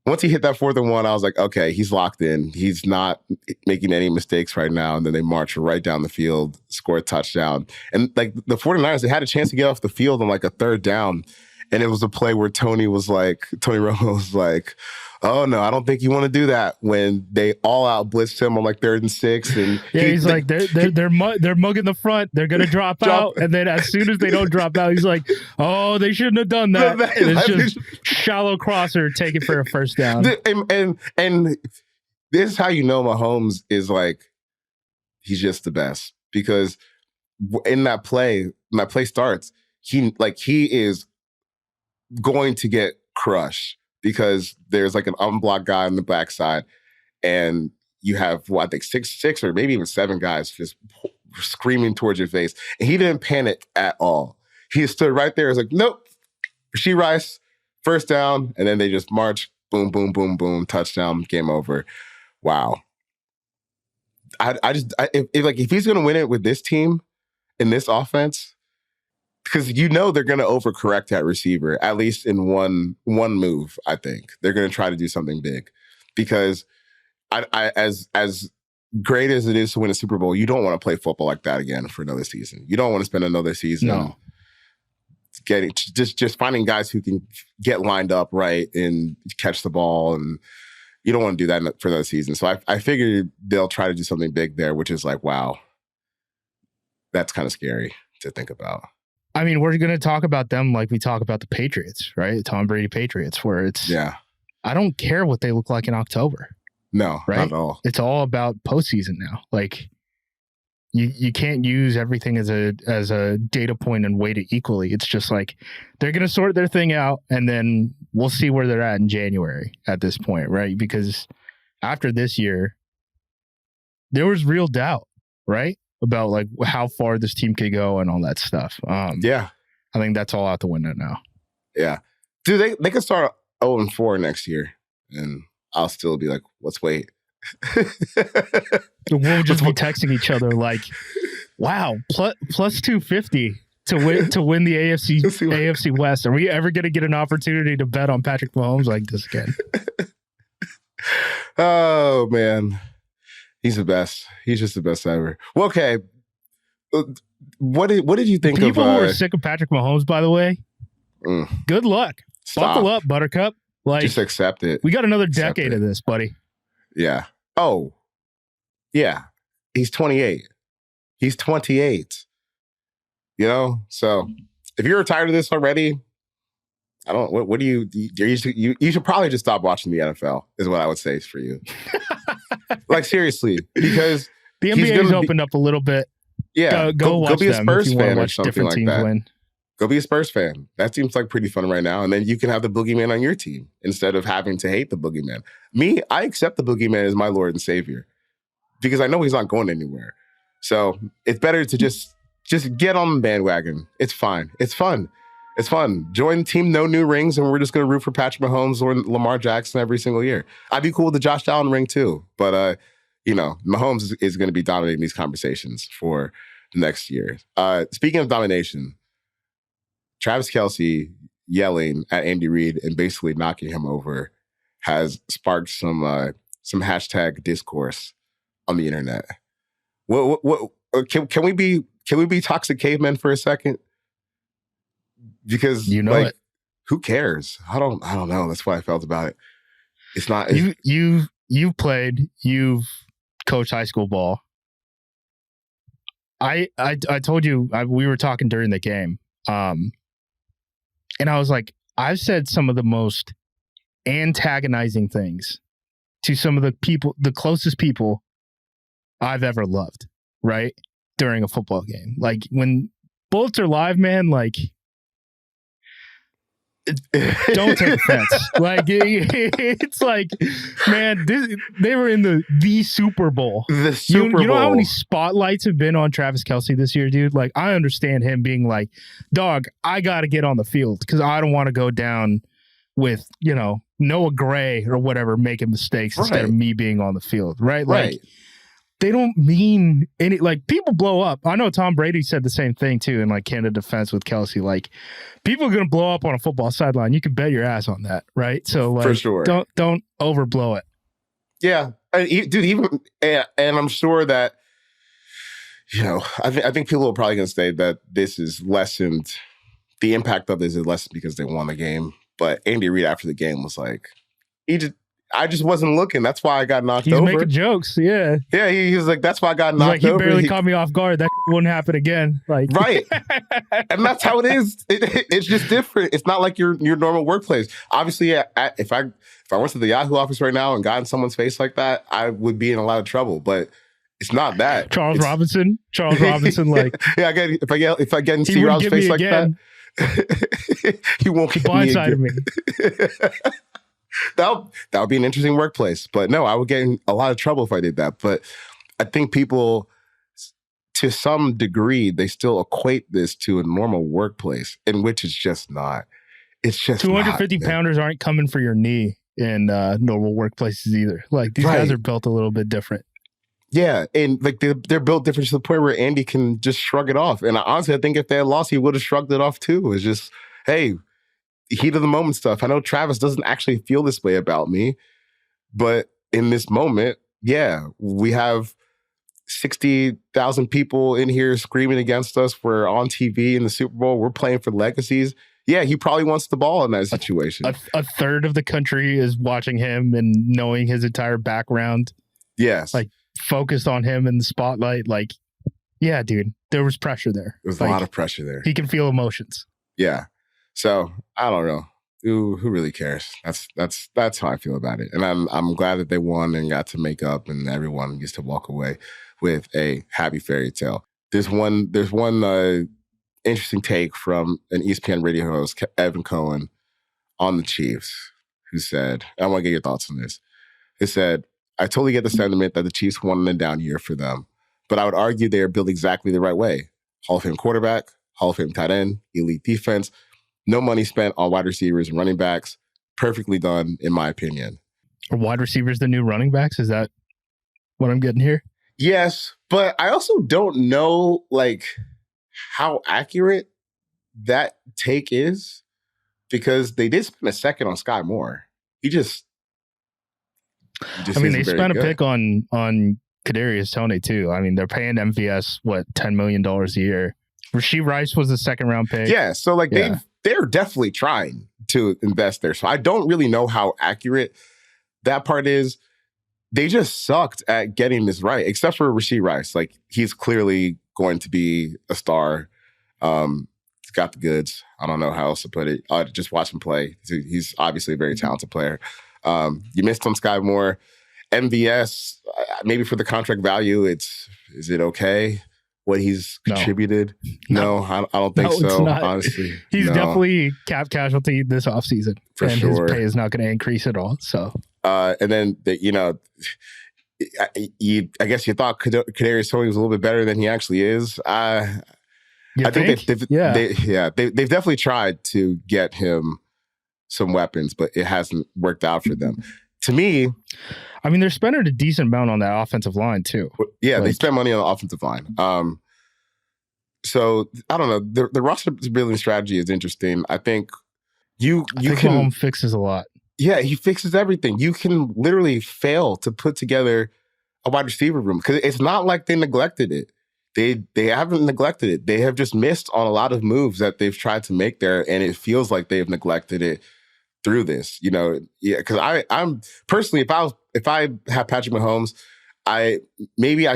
once he hit that 4th and 1, I was like, okay, he's locked in. He's not making any mistakes right now. And then they march right down the field, score a touchdown. And like the 49ers, they had a chance to get off the field on like a 3rd down. And it was a play where Tony Romo was like, "Oh no, I don't think you want to do that." When they all out blitzed him on like 3rd and 6, and he's like, they're mugging the front. They're gonna drop out, and then as soon as they don't drop out, he's like, "Oh, they shouldn't have done that." And it's just shallow crosser, take it for a first down. And this is how you know Mahomes is like, he's just the best, because in that play, when that play starts, he is going to get crushed because there's like an unblocked guy on the backside, and you have I think six or maybe even 7 guys just screaming towards your face, and he didn't panic at all. He stood right there. It's like, nope, Rashee Rice, first down, and then they just march, boom, boom, boom, boom, touchdown, game over. Wow. If he's gonna win it with this team in this offense, because they're going to overcorrect at receiver, at least in one move. I think they're going to try to do something big, because as great as it is to win a Super Bowl, you don't want to play football like that again for another season. You don't want to spend another season getting just finding guys who can get lined up right and catch the ball, and you don't want to do that for another season. So I figured they'll try to do something big there, which is like, wow, that's kind of scary to think about. I mean, we're going to talk about them like we talk about the Patriots, right? The Tom Brady Patriots, where it's, I don't care what they look like in October. No, right? Not at all. It's all about postseason now. Like, you can't use everything as a data point and weight it equally. It's just like, they're going to sort their thing out, and then we'll see where they're at in January at this point, right? Because after this year, there was real doubt, right? About like how far this team could go and all that stuff. I think that's all out the window now. Yeah. Dude, they could start 0-4 next year, and I'll still be like, let's wait. We'll just be texting each other like, wow, plus 250. to win the AFC West. Are we ever going to get an opportunity to bet on Patrick Mahomes like this again? Oh man, he's the best. He's just the best ever. Well, okay. What did you think People of? Who are sick of Patrick Mahomes, by the way, good luck. Stop. Buckle up, Buttercup. Like, just accept it. We got another decade of this, buddy. Yeah. Oh, yeah. He's 28. He's 28. You know, so if you're tired of this already, I don't. What do you should probably just stop watching the NFL. Is what I would say for you. Like seriously, because the NBA's opened up a little bit. Yeah, go be a Spurs fan or something like that. Win. Go be a Spurs fan. That seems like pretty fun right now. And then you can have the boogeyman on your team instead of having to hate the boogeyman. Me, I accept the boogeyman as my Lord and Savior because I know he's not going anywhere. So it's better to just get on the bandwagon. It's fine. It's fun. It's fun. Join Team No New Rings, and we're just going to root for Patrick Mahomes or Lamar Jackson every single year. I'd be cool with the Josh Allen ring too. But, Mahomes is going to be dominating these conversations for the next year. Speaking of domination, Travis Kelce yelling at Andy Reid and basically knocking him over has sparked some hashtag discourse on the internet. Can we be toxic cavemen for a second? Because who cares? I don't know. That's what I felt about it. It's not you've played, you've coached high school ball. I told you we were talking during the game. And I was like, I've said some of the most antagonizing things to some of the people, the closest people I've ever loved, right? During a football game. Like when bullets are live, man, like don't take offense. Like it's like, man, they were in the Super Bowl. The Super Bowl. You know how many spotlights have been on Travis Kelce this year, dude? Like, I understand him being like, dog, I got to get on the field because I don't want to go down with, Noah Gray or whatever making mistakes instead of me being on the field, right? Right. Like, they don't mean any, like, people blow up. I know Tom Brady said the same thing too in like Canada defense with Kelce. Like, people are going to blow up on a football sideline. You can bet your ass on that, right? So, like, for sure, don't overblow it. Yeah, dude. Even and I'm sure that I think people are probably going to say that this is lessened. The impact of this is lessened because they won the game. But Andy Reid after the game was like, I just wasn't looking. That's why I got knocked over. He's making jokes, yeah. Yeah, he was like, that's why I got knocked over. He barely caught me off guard. That wouldn't happen again. Like, right. And that's how it is. It's just different. It's not like your normal workplace. Obviously, if I went to the Yahoo office right now and got in someone's face like that, I would be in a lot of trouble. But it's not that. Charles Robinson, like, yeah. If I get in Steve Rob's face like that, he won't get me. That would be an interesting workplace. But no, I would get in a lot of trouble if I did that. But I think people, to some degree, they still equate this to a normal workplace, in which it's just not. It's just 250 pounders aren't coming for your knee in normal workplaces either. Like, these guys are built a little bit different. Yeah, and like they're built different to the point where Andy can just shrug it off. And honestly, I think if they had lost, he would have shrugged it off too. It's just, hey, heat of the moment stuff. I know Travis doesn't actually feel this way about me, but in this moment, yeah, we have 60,000 people in here screaming against us. We're on TV in the Super Bowl. We're playing for legacies. Yeah, he probably wants the ball in that situation. A third of the country is watching him and knowing his entire background. Yes. Like, focused on him in the spotlight. Like, yeah, dude, there was pressure there. There was a lot of pressure there. He can feel emotions. Yeah. So I don't know. Who really cares? That's how I feel about it. And I'm glad that they won and got to make up, and everyone gets to walk away with a happy fairy tale. There's one interesting take from an ESPN radio host, Evan Cohen, on the Chiefs, who said, I want to get your thoughts on this. He said, I totally get the sentiment that the Chiefs won in a down year for them, but I would argue they are built exactly the right way. Hall of Fame quarterback, Hall of Fame tight end, elite defense, no money spent on wide receivers and running backs. Perfectly done, in my opinion. Are wide receivers the new running backs? Is that what I'm getting here? Yes, but I also don't know, like, how accurate that take is because they did spend a second on Sky Moore. He just I mean, they isn't very spent a good. pick on Kadarius Toney too. I mean, they're paying MVS $10 million a year. Rashee Rice was a second round pick. Yeah, so like they're definitely trying to invest there. So I don't really know how accurate that part is. They just sucked at getting this right, except for Rashee Rice. Like, he's clearly going to be a star. He's got the goods. I don't know how else to put it. Just watch him play. He's obviously a very talented player. You missed on Sky Moore. MVS, maybe for the contract value, is it okay what he's contributed? No, I don't think so, honestly. He's definitely cap casualty this offseason. For sure. His pay is not going to increase at all. So, and then, I guess you thought Kadarius Toney was a little bit better than he actually is. I think they've definitely tried to get him some weapons, but it hasn't worked out for them. To me, I mean, they're spending a decent amount on that offensive line too. Yeah, they spend money on the offensive line. So I don't know. The roster building strategy is interesting. I think you can Mahomes fixes a lot. Yeah, he fixes everything. You can literally fail to put together a wide receiver room because it's not like they neglected it. They haven't neglected it. They have just missed on a lot of moves that they've tried to make there, and it feels like they've neglected it through this. Because I'm personally, if I have Patrick Mahomes, I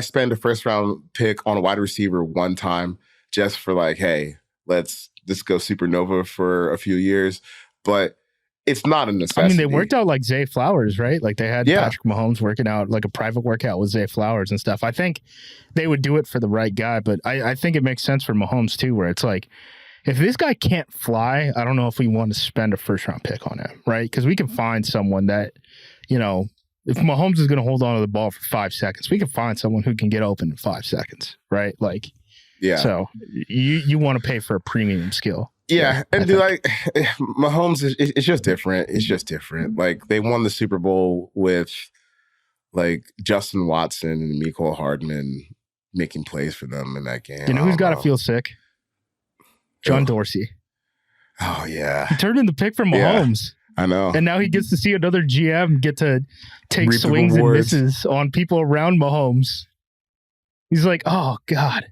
spend a first round pick on a wide receiver one time just for like, hey, let's just go supernova for a few years, but it's not a necessity. I mean, they worked out like Zay Flowers, right? Like they had Patrick Mahomes working out like a private workout with Zay Flowers and stuff. I think they would do it for the right guy, but I think it makes sense for Mahomes too, where it's like, if this guy can't fly, I don't know if we want to spend a first round pick on him, right? Because we can find someone that, if Mahomes is going to hold on to the ball for 5 seconds, we can find someone who can get open in 5 seconds, right? Like, yeah. So you want to pay for a premium skill. Yeah, and Mahomes it's just different. It's just different. Like, they won the Super Bowl with like Justin Watson and Mecole Hardman making plays for them in that game. You know who's got to feel sick? John Dorsey. Oh yeah, he turned in the pick from Mahomes. I know, and now he gets to see another GM get to take swings and misses on people around Mahomes. He's like, oh God,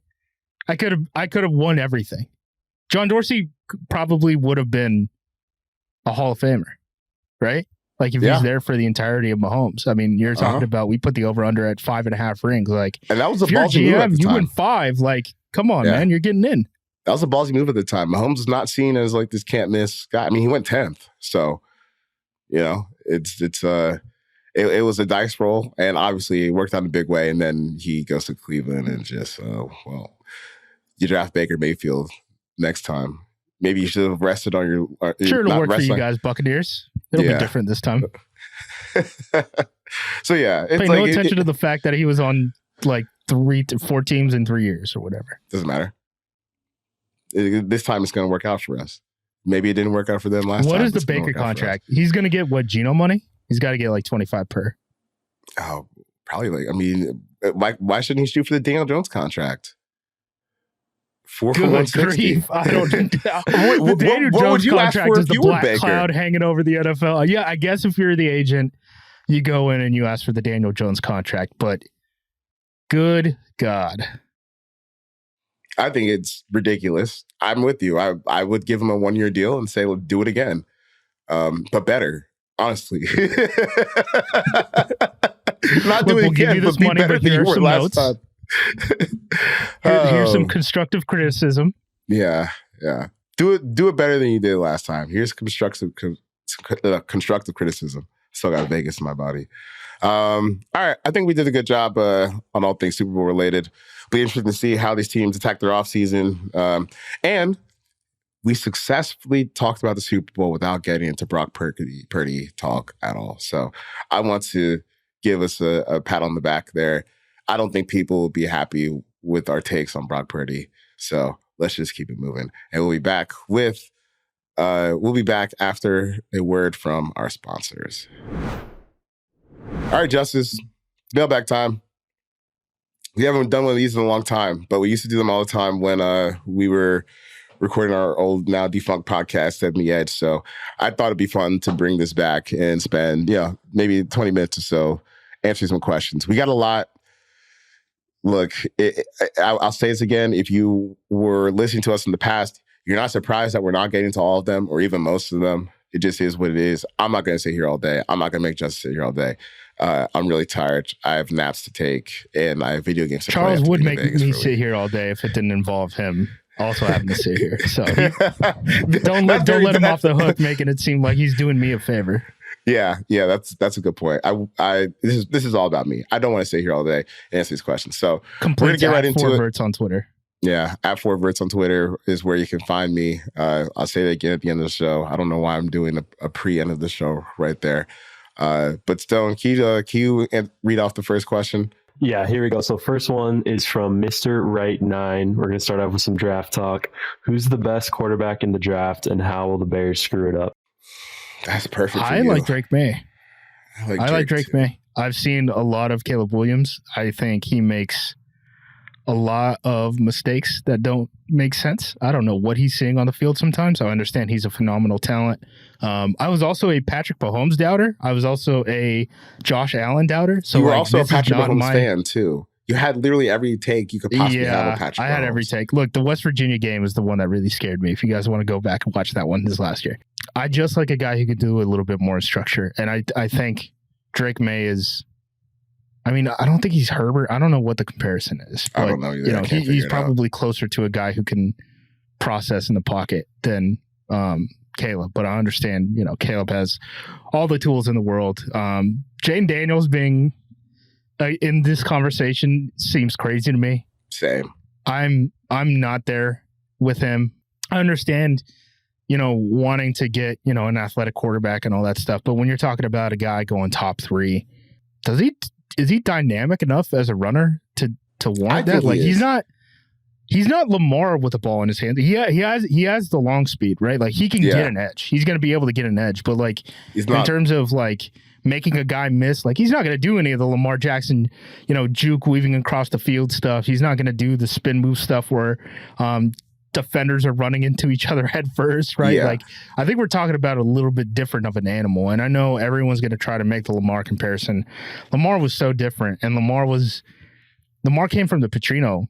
I could have won everything. John Dorsey probably would have been a Hall of Famer, right? Like if he's there for the entirety of Mahomes. I mean, you're talking about, we put the over under at 5.5 rings. Like, and that was a ballsy move at the time. You win 5. Like, come on, man, you're getting in. That was a ballsy move at the time. Mahomes is not seen as like this can't miss guy. I mean, he went 10th, so it was a dice roll, and obviously it worked out in a big way. And then he goes to Cleveland and just you draft Baker Mayfield next time. Maybe you should have rested on your. Sure, it'll work for you guys, Buccaneers. It'll be different this time. So pay no attention to the fact that he was on like 3 to 4 teams in 3 years or whatever. Doesn't matter. This time it's going to work out for us. Maybe it didn't work out for them last time. What is the Baker contract? He's going to get what, Geno money? He's got to get like 25 per. Oh, probably like, I mean, why shouldn't he shoot for the Daniel Jones contract? 4 for 160. I don't. The Daniel Jones contract is the black cloud hanging over the NFL. Yeah, I guess if you're the agent, you go in and you ask for the Daniel Jones contract. But good God. I think it's ridiculous. I'm with you. I would give him a 1-year deal and say, well, do it again. But better, honestly. Not do it again, but be better than you were last time. Here's some constructive criticism. Yeah. Do it better than you did last time. Here's constructive criticism. Still got Vegas in my body. All right, I think we did a good job on all things Super Bowl related. Be interesting to see how these teams attack their offseason. And we successfully talked about the Super Bowl without getting into Brock Purdy talk at all. So I want to give us a pat on the back there. I don't think people will be happy with our takes on Brock Purdy. So let's just keep it moving. And we'll be back after a word from our sponsors. All right, Justis, mailbag time. We haven't done one of these in a long time, but we used to do them all the time when we were recording our old, now defunct podcast at the Edge. So I thought it'd be fun to bring this back and spend, maybe 20 minutes or so answering some questions. We got a lot. Look, I'll say this again. If you were listening to us in the past, you're not surprised that we're not getting to all of them or even most of them. It just is what it is. I'm not going to sit here all day. I'm not going to make Justis sit here all day. I'm really tired. I have naps to take, and I have video games to play. Charles would make me sit here all day if it didn't involve him also having to sit here. So don't let him off the hook, making it seem like he's doing me a favor. Yeah, that's a good point. This is all about me. I don't want to sit here all day and answer these questions. So we're gonna get right into it. On Twitter. Yeah, at 4verts on Twitter is where you can find me. I'll say that again at the end of the show. I don't know why I'm doing a pre-end of the show right there. But Stone, can you read off the first question? Yeah, here we go. So first one is from Mr. Right9. We're going to start off with some draft talk. Who's the best quarterback in the draft, and how will the Bears screw it up? That's perfect for I you. like Drake May. I like Drake May. I've seen a lot of Caleb Williams. I think he makes a lot of mistakes that don't make sense. I don't know what he's seeing on the field sometimes. I understand he's a phenomenal talent. I was also a Patrick Mahomes doubter. I was also a Josh Allen doubter. So you were also a Patrick Mahomes fan too. You had literally every take you could possibly have a Patrick Mahomes. I had every take. Look, the West Virginia game is the one that really scared me. If you guys want to go back and watch that one this last year. I just like a guy who could do a little bit more structure. And I think Drake May is, I don't think he's Herbert. I don't know what the comparison is. But, I don't know either. He's probably closer to a guy who can process in the pocket than Caleb. But I understand, Caleb has all the tools in the world. Jane Daniels being in this conversation seems crazy to me. Same. I'm not there with him. I understand, wanting to get, an athletic quarterback and all that stuff. But when you're talking about a guy going top 3, is he dynamic enough as a runner to warrant that? Like he's not Lamar with the ball in his hand. He has the long speed, right? Like he can get an edge. He's going to be able to get an edge, but like in terms of like making a guy miss, like he's not going to do any of the Lamar Jackson, juke weaving across the field stuff. He's not going to do the spin move stuff where defenders are running into each other head first, right? Yeah. Like I think we're talking about a little bit different of an animal. And I know everyone's going to try to make the Lamar comparison. Lamar was so different, and Lamar came from the Petrino.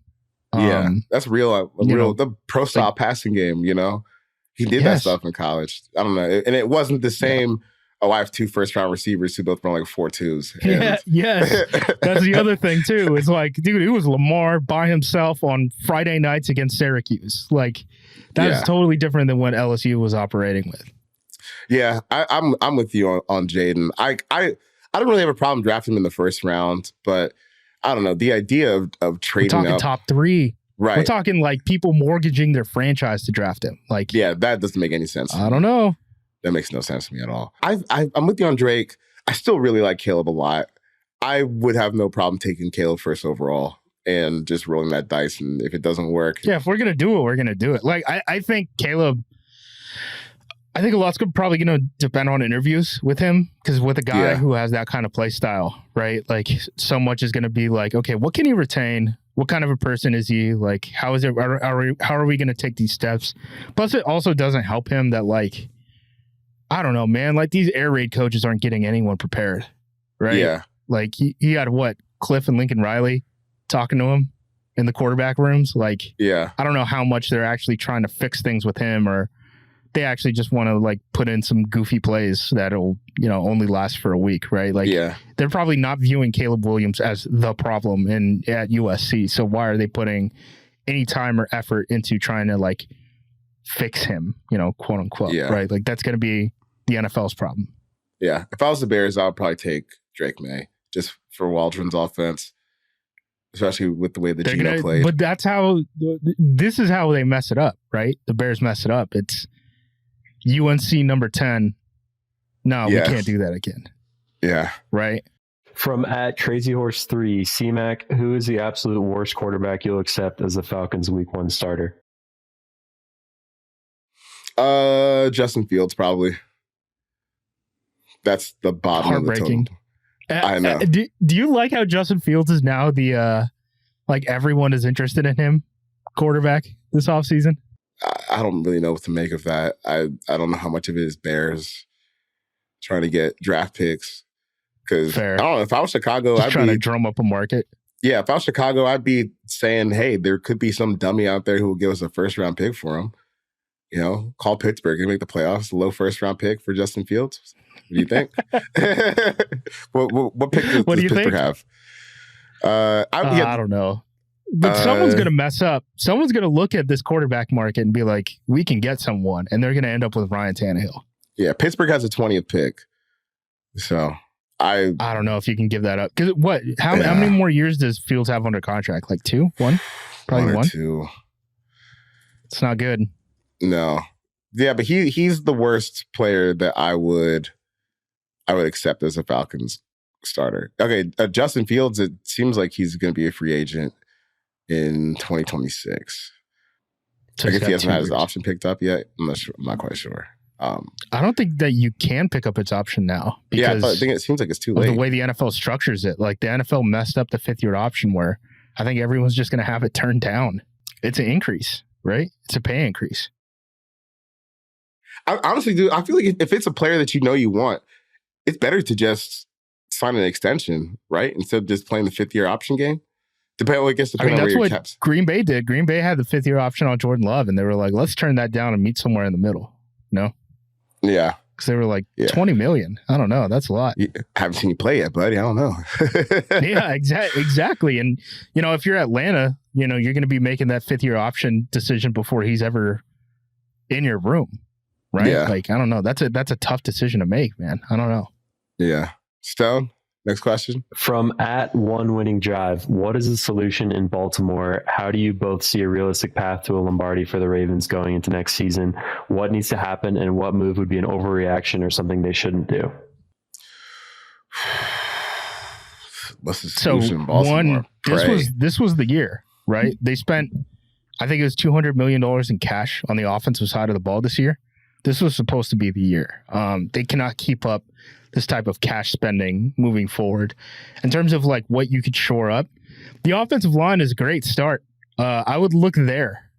That's real. The pro style passing game, he did that stuff in college. I don't know. And it wasn't the same. I have 2 first-round receivers who both run like 4.2s. Yes. That's the other thing, too. It's like, dude, it was Lamar by himself on Friday nights against Syracuse. Like, that's totally different than what LSU was operating with. Yeah, I'm with you on Jaden. I don't really have a problem drafting him in the first round, but I don't know. The idea of trading We're talking top 3. Right. We're talking like people mortgaging their franchise to draft him. Like, that doesn't make any sense. I don't know. That makes no sense to me at all. I'm with you on Drake. I still really like Caleb a lot. I would have no problem taking Caleb first overall and just rolling that dice. And if it doesn't work. Yeah, if we're going to do it, we're going to do it. Like, I think Caleb, I think a lot's probably going to depend on interviews with him, because with a guy who has that kind of play style, right? Like, so much is going to be like, okay, what can he retain? What kind of a person is he? Like, how is it? How are we going to take these steps? Plus, it also doesn't help him that, like, I don't know, man. Like, these air raid coaches aren't getting anyone prepared, right? Yeah. Like, he had Cliff and Lincoln Riley talking to him in the quarterback rooms. Like, I don't know how much they're actually trying to fix things with him, or they actually just want to like put in some goofy plays that'll, only last for a week, right? Like, they're probably not viewing Caleb Williams as the problem at USC. So why are they putting any time or effort into trying to like fix him, quote unquote, right? Like, that's going to be the NFL's problem. Yeah. If I was the Bears, I would probably take Drake May just for Waldron's offense, especially with the way that Geno played. But this is how they mess it up, right? The Bears mess it up. It's UNC number 10. No, we can't do that again. Yeah. Right? From at CrazyHorse3, C-Mac, who is the absolute worst quarterback you'll accept as the Falcons Week 1 starter? Justin Fields, probably. That's the bottom of the total. I know. Do you like how Justin Fields is now the like everyone is interested in him quarterback this offseason? I I don't really know what to make of that. I don't know how much of it is Bears trying to get draft picks. Because I don't know, if I was Chicago, I'd trying to drum up a market. Yeah, if I was Chicago, I'd be saying, hey, there could be some dummy out there who will give us a first-round pick for him. Call Pittsburgh and make the playoffs. A low first-round pick for Justin Fields. What do you think? what pick does Pittsburgh have? I don't know. But someone's going to mess up. Someone's going to look at this quarterback market and be like, we can get someone. And they're going to end up with Ryan Tannehill. Yeah, Pittsburgh has a 20th pick. So I don't know if you can give that up. Because how many more years does Fields have under contract? Like 2? 1? Probably 1. 2. It's not good. No. Yeah, but he's the worst player that I would accept as a Falcons starter. Okay, Justin Fields, it seems like he's going to be a free agent in 2026. So I guess he hasn't had his option picked up yet. I'm not quite sure. I don't think that you can pick up its option now. Because I think it seems like it's too late. The way the NFL structures it. Like the NFL messed up the 5th-year option where I think everyone's just going to have it turned down. It's an increase, right? It's a pay increase. I honestly do. I feel like if it's a player that you want, it's better to just sign an extension, right? Instead of just playing the 5th-year option game. Depending on where your caps. Green Bay did. Green Bay had the 5th-year option on Jordan Love, and they were like, let's turn that down and meet somewhere in the middle. No? Yeah. Because they were like, 20 million. I don't know. That's a lot. I haven't seen you play yet, buddy. I don't know. Yeah, exactly. And, if you're Atlanta, you're going to be making that 5th-year option decision before he's ever in your room. Right? Yeah. Like, I don't know. That's a tough decision to make, man. I don't know. Yeah. Stone, next question. From @OneWinningDrive, what is the solution in Baltimore? How do you both see a realistic path to a Lombardi for the Ravens going into next season? What needs to happen and what move would be an overreaction or something they shouldn't do? What's the solution in Baltimore? This was the year, right? They spent, I think it was $200 million in cash on the offensive side of the ball this year. This was supposed to be the year. They cannot keep up this type of cash spending moving forward. In terms of like what you could shore up, the offensive line is a great start. I would look there.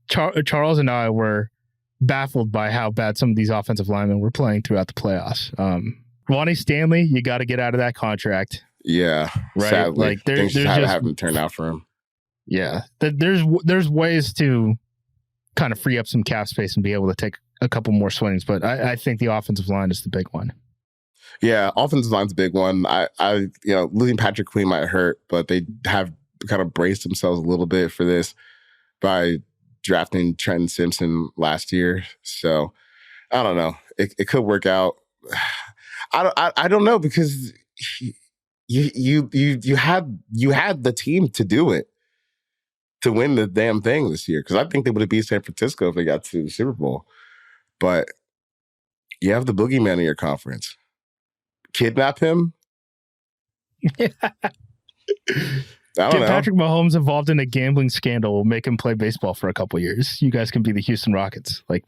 Charles and I were baffled by how bad some of these offensive linemen were playing throughout the playoffs. Ronnie Stanley, you got to get out of that contract. Yeah, right. Sadly, like there's just haven't turned out for him. Yeah, there's ways to kind of free up some cap space and be able to take a couple more swings, but I think the offensive line is the big one. Yeah, offensive line's a big one. I losing Patrick Queen might hurt, but they have kind of braced themselves a little bit for this by drafting Trenton Simpson last year. So I don't know. It could work out. I don't know because you had the team to do it, to win the damn thing this year. Because I think they would have beat San Francisco if they got to the Super Bowl. But you have the boogeyman in your conference. Kidnap him? Get Patrick Mahomes involved in a gambling scandal. Will make him play baseball for a couple years. You guys can be the Houston Rockets. Like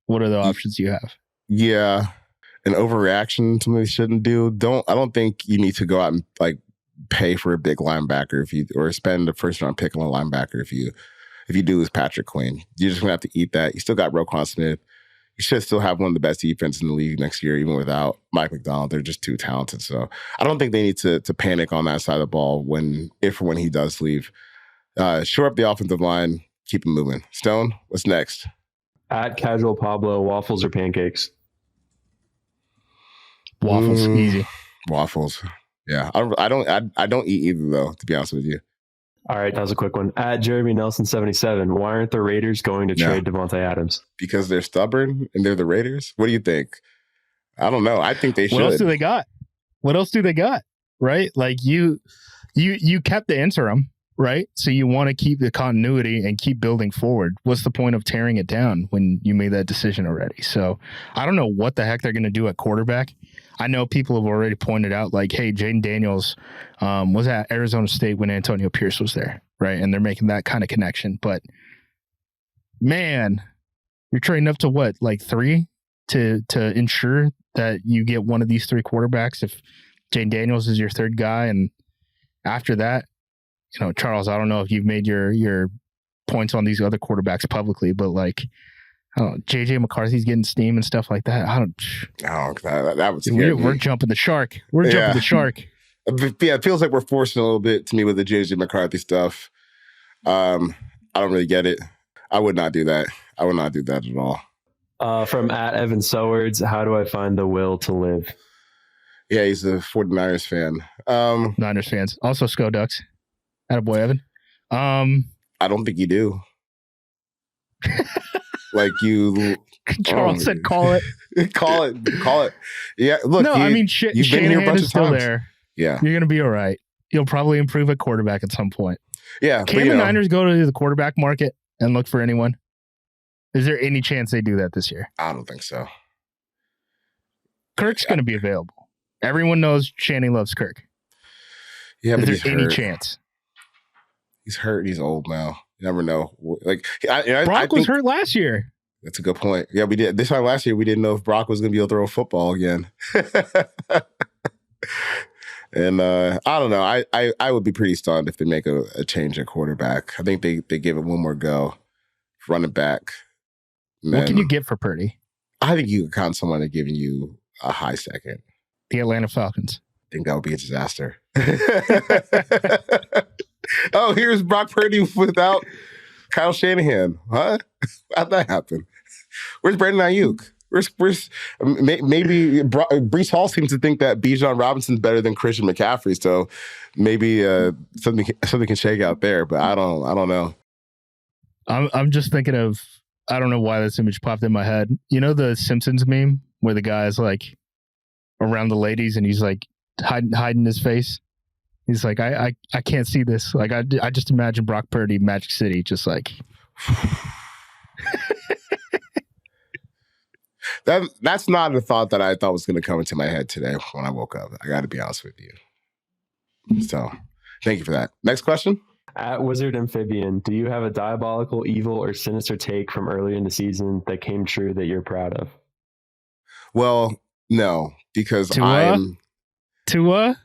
what are the options you have? Yeah. An overreaction, something they shouldn't do. I don't think you need to go out and like pay for a big linebacker or spend a first round pick on a linebacker if you do lose Patrick Queen. You're just gonna have to eat that. You still got Roquan Smith. You should still have one of the best defenses in the league next year, even without Mike McDonald. They're just too talented. So I don't think they need to panic on that side of the ball when he does leave. Shore up the offensive line, keep him moving. Stone, what's next? @Casual Pablo, waffles or pancakes? Waffles, easy. Waffles. Yeah, I don't eat either though, to be honest with you. All right, that was a quick one. @Jeremy Nelson 77, why aren't the Raiders going to trade Davante Adams? Because they're stubborn and they're the Raiders. What do you think? I don't know. I think they should. What else do they got? Right? Like you kept the interim, right? So you want to keep the continuity and keep building forward. What's the point of tearing it down when you made that decision already? So I don't know what the heck they're going to do at quarterback. I know people have already pointed out, like, hey, Jaden Daniels was at Arizona State when Antonio Pierce was there, right? And they're making that kind of connection. But, man, you're trading up to what, like 3 to ensure that you get one of these 3 quarterbacks if Jaden Daniels is your 3rd guy. And after that, Charles, I don't know if you've made your points on these other quarterbacks publicly, but like, I don't know, JJ McCarthy's getting steam and stuff like that. That would scare me. We're jumping the shark. We're jumping the shark. Yeah, it feels like we're forcing a little bit to me with the JJ McCarthy stuff. I don't really get it. I would not do that. I would not do that at all. From @Evan Sowards, how do I find the will to live? Yeah, he's a 49ers fan. Niners fans. Also Sco Ducks. Attaboy, Evan. I don't think you do. Like you... Charles said call it. Call it. Yeah, look. No, I mean, you've been Shanahan here a bunch is of still times. there. Yeah. You're going to be all right. You'll probably improve at quarterback at some point. Yeah. Can the Niners go to the quarterback market and look for anyone? Is there any chance they do that this year? I don't think so. Kirk's going to be available. Everyone knows Shanny loves Kirk. Yeah, but is there he's any hurt. chance? He's hurt. He's old now. You never know. Like Brock was hurt last year. That's a good point. Yeah, we did. This time last year, we didn't know if Brock was going to be able to throw a football again. And I don't know. I would be pretty stunned if they make a change at quarterback. I think they give it one more go. Run it back. What can you get for Purdy? I think you could count someone to giving you a high second. The Atlanta Falcons. I think that would be a disaster. Oh, here's Brock Purdy without Kyle Shanahan. Huh? How'd that happen? Where's Brandon Ayuk? Where's maybe Breece Hall seems to think that Bijan Robinson's better than Christian McCaffrey, so maybe something can shake out there. But I don't know. I'm just thinking of, I don't know why this image popped in my head. You know the Simpsons meme where the guy's like around the ladies and he's like hiding his face. He's like, I can't see this. Like I just imagine Brock Purdy, Magic City, just like. That's not a thought that I thought was going to come into my head today when I woke up. I got to be honest with you. So, thank you for that. Next question. @Wizard Amphibian, do you have a diabolical, evil, or sinister take from earlier in the season that came true that you're proud of? Well, no, because Tua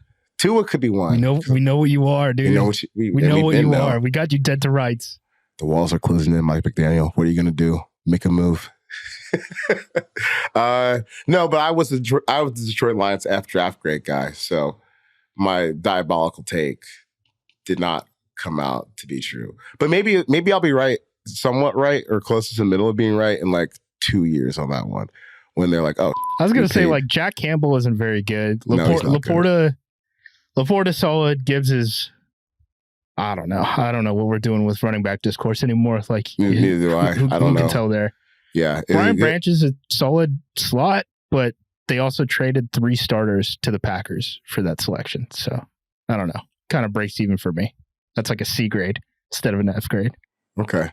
could be one. We know what you are, dude. We know what you are. We got you dead to rights. The walls are closing in, Mike McDaniel. What are you going to do? Make a move. No, but I was the Detroit Lions draft grade guy, so my diabolical take did not come out to be true. But maybe I'll be right, somewhat right, or close to the middle of being right in like 2 years on that one. When they're like, oh, I was gonna say like Jack Campbell isn't very good. Laporta solid. Gibbs is. I don't know what we're doing with running back discourse anymore. Like neither do I. I don't know. Who can tell there? Yeah, Brian Branch is a solid slot, but they also traded 3 starters to the Packers for that selection. So I don't know. Kind of breaks even for me. That's like a C grade instead of an F grade. Okay.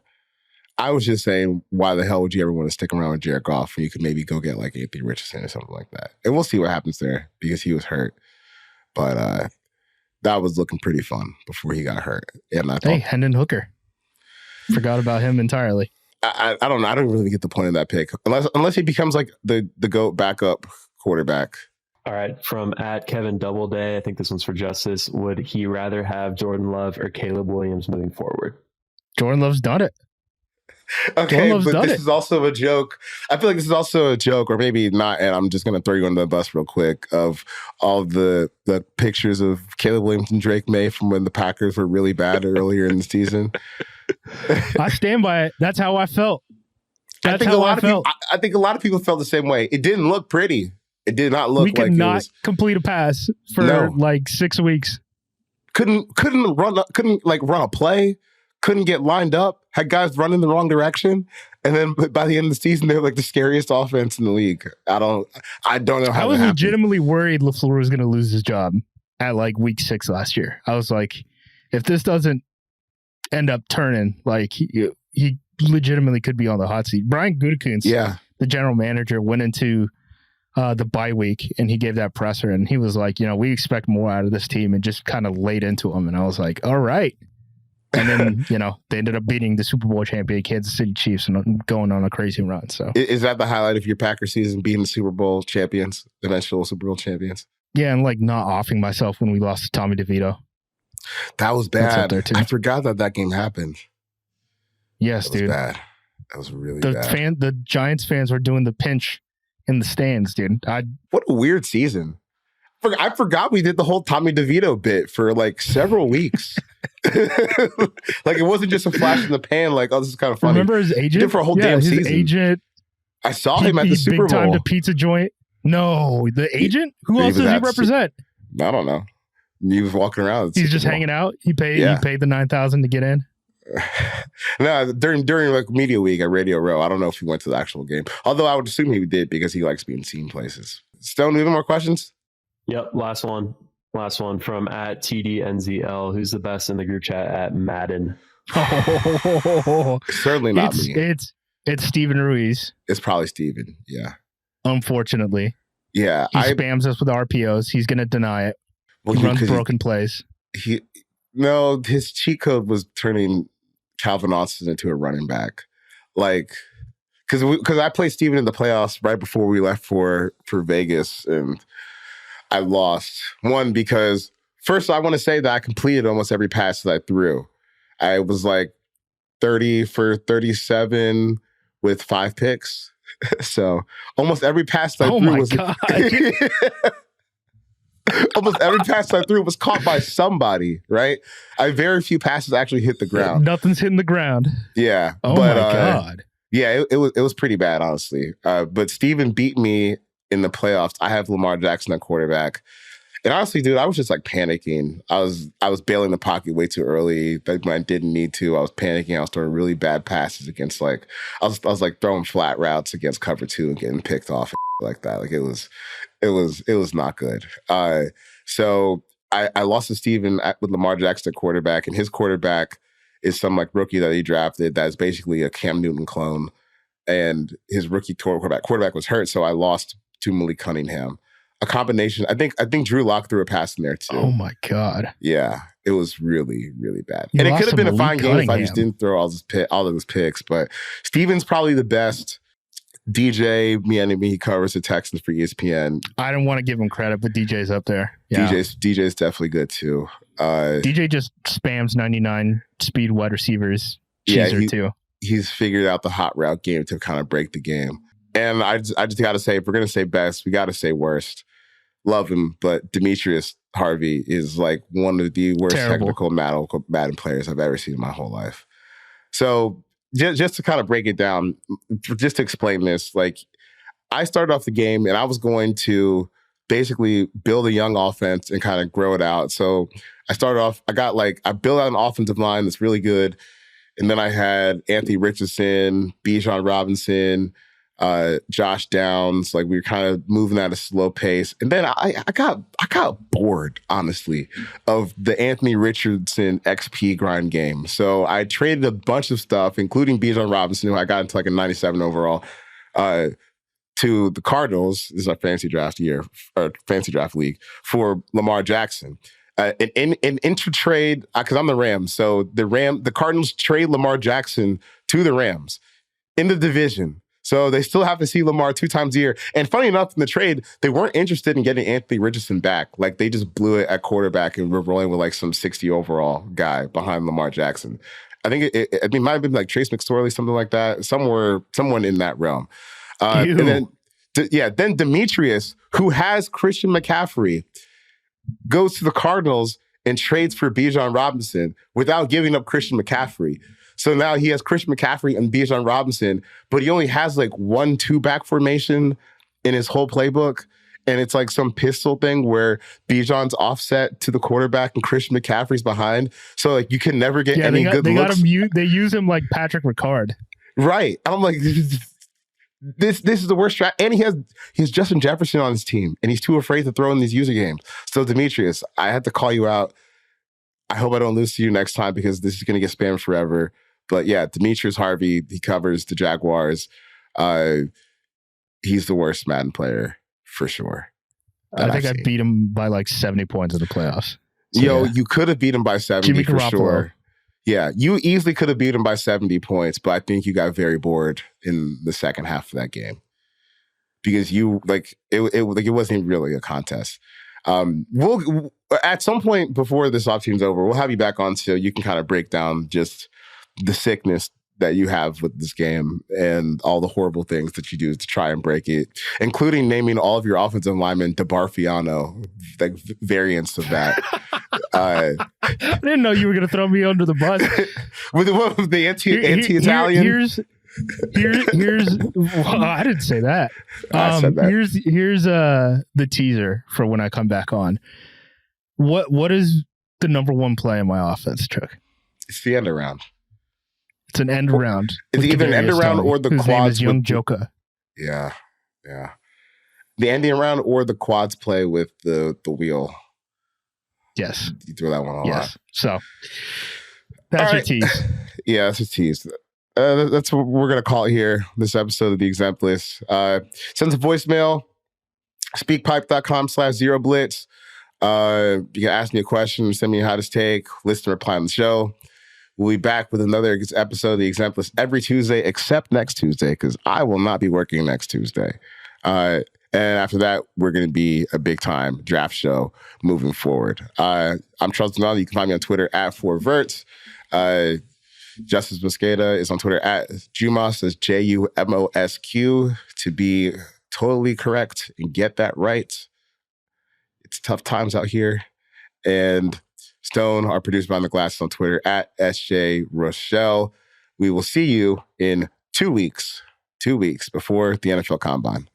I was just saying, why the hell would you ever want to stick around with Jared Goff when you could maybe go get like Anthony Richardson or something like that? And we'll see what happens there because he was hurt. But that was looking pretty fun before he got hurt. And I thought, hey, Hendon Hooker. Forgot about him entirely. I don't know. I don't really get the point of that pick unless he becomes like the GOAT backup quarterback. All right. From @Kevin Doubleday, I think this one's for Justice. Would he rather have Jordan Love or Caleb Williams moving forward? Jordan Love's done it. Okay, but this is also a joke. I feel like this is also a joke, or maybe not, and I'm just going to throw you under the bus real quick, of all the pictures of Caleb Williams and Drake May from when the Packers were really bad earlier in the season. I stand by it. That's how I felt. I think a lot of people felt the same way. It didn't look pretty. It did not look like it was. We could not complete a pass for like 6 weeks. Couldn't run a play. Couldn't get lined up, had guys running the wrong direction, and then by the end of the season, they were like the scariest offense in the league. I don't know how. I was legitimately worried LaFleur was going to lose his job at like week 6 last year. I was like, if this doesn't end up turning, like he legitimately could be on the hot seat. Brian Gutekunst, the general manager, went into the bye week and he gave that presser and he was like, we expect more out of this team, and just kind of laid into him. And I was like, all right. And then, they ended up beating the Super Bowl champion Kansas City Chiefs and going on a crazy run. So is that the highlight of your Packers season, being the Super Bowl champions, eventual Super Bowl champions? Yeah, and like not offing myself when we lost to Tommy DeVito. That was bad. I forgot that game happened. Yes, That was dude. bad. That was really bad. The Giants fans were doing the pinch in the stands, dude. What a weird season. I forgot we did the whole Tommy DeVito bit for like several weeks. Like it wasn't just a flash in the pan. Like, oh, this is kind of funny. Remember his agent? He did for a whole damn his season. Agent. I saw him at the Super Bowl. Big time to pizza joint. No, the agent. Who else does he represent? I don't know. He was walking around. He's just hanging out. He paid the $9,000 to get in. No, during like media week at Radio Row, I don't know if he went to the actual game. Although I would assume he did because he likes being seen places. Stone, do you have more questions? Yep, last one from at TDNZL. Who's the best in the group chat at Madden? Certainly not me. It's Steven Ruiz. It's probably Steven. Yeah. Unfortunately. Yeah. He spams us with RPOs. He's going to deny it. Well, he runs broken plays. His cheat code was turning Calvin Austin into a running back. Like, because I played Steven in the playoffs right before we left for Vegas, and I lost. One, because first I want to say that I completed almost every pass that I threw. I was like 30 for 37 with 5 picks. So almost every pass that I threw was God. almost every pass I threw was caught by somebody, right? Very few passes actually hit the ground. Nothing's hitting the ground. Yeah. Oh my God. Yeah, it was pretty bad, honestly. But Steven beat me in the playoffs. I have Lamar Jackson at quarterback. And honestly, dude, I was just like panicking. I was bailing the pocket way too early. Like when I didn't need to. I was panicking. I was throwing really bad passes against I was like throwing flat routes against cover 2 and getting picked off and like that. Like it was not good. So I lost to Steven with Lamar Jackson at quarterback, and his quarterback is some like rookie that he drafted that is basically a Cam Newton clone. And his rookie quarterback was hurt, so I lost to Malik Cunningham. A combination. I think Drew Lock threw a pass in there too. Oh my God. Yeah, it was really, really bad. And it could have been a fine game if I just didn't throw all of those picks. But Steven's probably the best. DJ, he covers the Texans for ESPN. I don't want to give him credit, but DJ's up there. Yeah. DJ's definitely good too. DJ just spams 99 speed wide receivers. Too. He's figured out the hot route game to kind of break the game. And I just got to say, if we're going to say best, we got to say worst. Love him, but Demetrius Harvey is like one of the worst technical Madden players I've ever seen in my whole life. So just to kind of break it down, just to explain this, like I started off the game and I was going to basically build a young offense and kind of grow it out. So I started off, I built out an offensive line that's really good. And then I had Anthony Richardson, Bijan Robinson, Josh Downs. Like we were kind of moving at a slow pace. And then I got bored, honestly, of the Anthony Richardson XP grind game. So I traded a bunch of stuff, including Bijan Robinson, who I got into like a 97 overall, to the Cardinals. This is our fantasy draft league for Lamar Jackson. In inter-trade, because I'm the Rams, so the Cardinals trade Lamar Jackson to the Rams in the division. So they still have to see Lamar 2 times a year. And funny enough, in the trade, they weren't interested in getting Anthony Richardson back. Like they just blew it at quarterback and we're rolling with like some 60 overall guy behind Lamar Jackson. I think it might have been like Trace McSorley, something like that, someone in that realm. And then then Demetrius, who has Christian McCaffrey, goes to the Cardinals and trades for Bijan Robinson without giving up Christian McCaffrey. So now he has Christian McCaffrey and Bijan Robinson, but he only has like 1-2 back formation in his whole playbook. And it's like some pistol thing where Bijan's offset to the quarterback and Christian McCaffrey's behind. So like you can never get any good looks. They use him like Patrick Ricard. Right. I'm like, this is the worst strat. And he has Justin Jefferson on his team, and he's too afraid to throw in these user games. So Demetrius, I had to call you out. I hope I don't lose to you next time because this is going to get spammed forever. But yeah, Demetrius Harvey, he covers the Jaguars. He's the worst Madden player for sure. I think I beat him by like 70 points in the playoffs. So, you could have beat him by 70 for sure. Yeah, you easily could have beat him by 70 points, but I think you got very bored in the second half of that game because it wasn't really a contest. We'll at some point before this off season's over, we'll have you back on so you can kind of break down just the sickness that you have with this game and all the horrible things that you do to try and break it, including naming all of your offensive linemen DeBarfiano, like variants of that. I didn't know you were going to throw me under the bus. with the anti-Italian. Here's well, I didn't say that. I said that. Here's the teaser for when I come back on. What is the number one play in my offense, Chuck? It's the end around. It's an end around. It's either an end around or the quads. Name is Young Joka. Yeah. The ending around or the quads play with the wheel. Yes. You throw that one a lot. So that's your tease. Yeah, that's a tease. That's what we're going to call it here, this episode of the Exempt List. Send a voicemail, speakpipe.com/0blitz. You can ask me a question, send me a hottest take, listen, reply on the show. We'll be back with another episode of the Exempt List every Tuesday, except next Tuesday, because I will not be working next Tuesday. And after that, we're going to be a big-time draft show moving forward. I'm Charles McDonald. You can find me on Twitter @4verts. Justis Mosqueda is on Twitter @Jumos, that's JUMOSQ, to be totally correct and get that right. It's tough times out here. And Stone, our producer behind the glass, on Twitter @SJRochelle. We will see you in 2 weeks before the NFL Combine.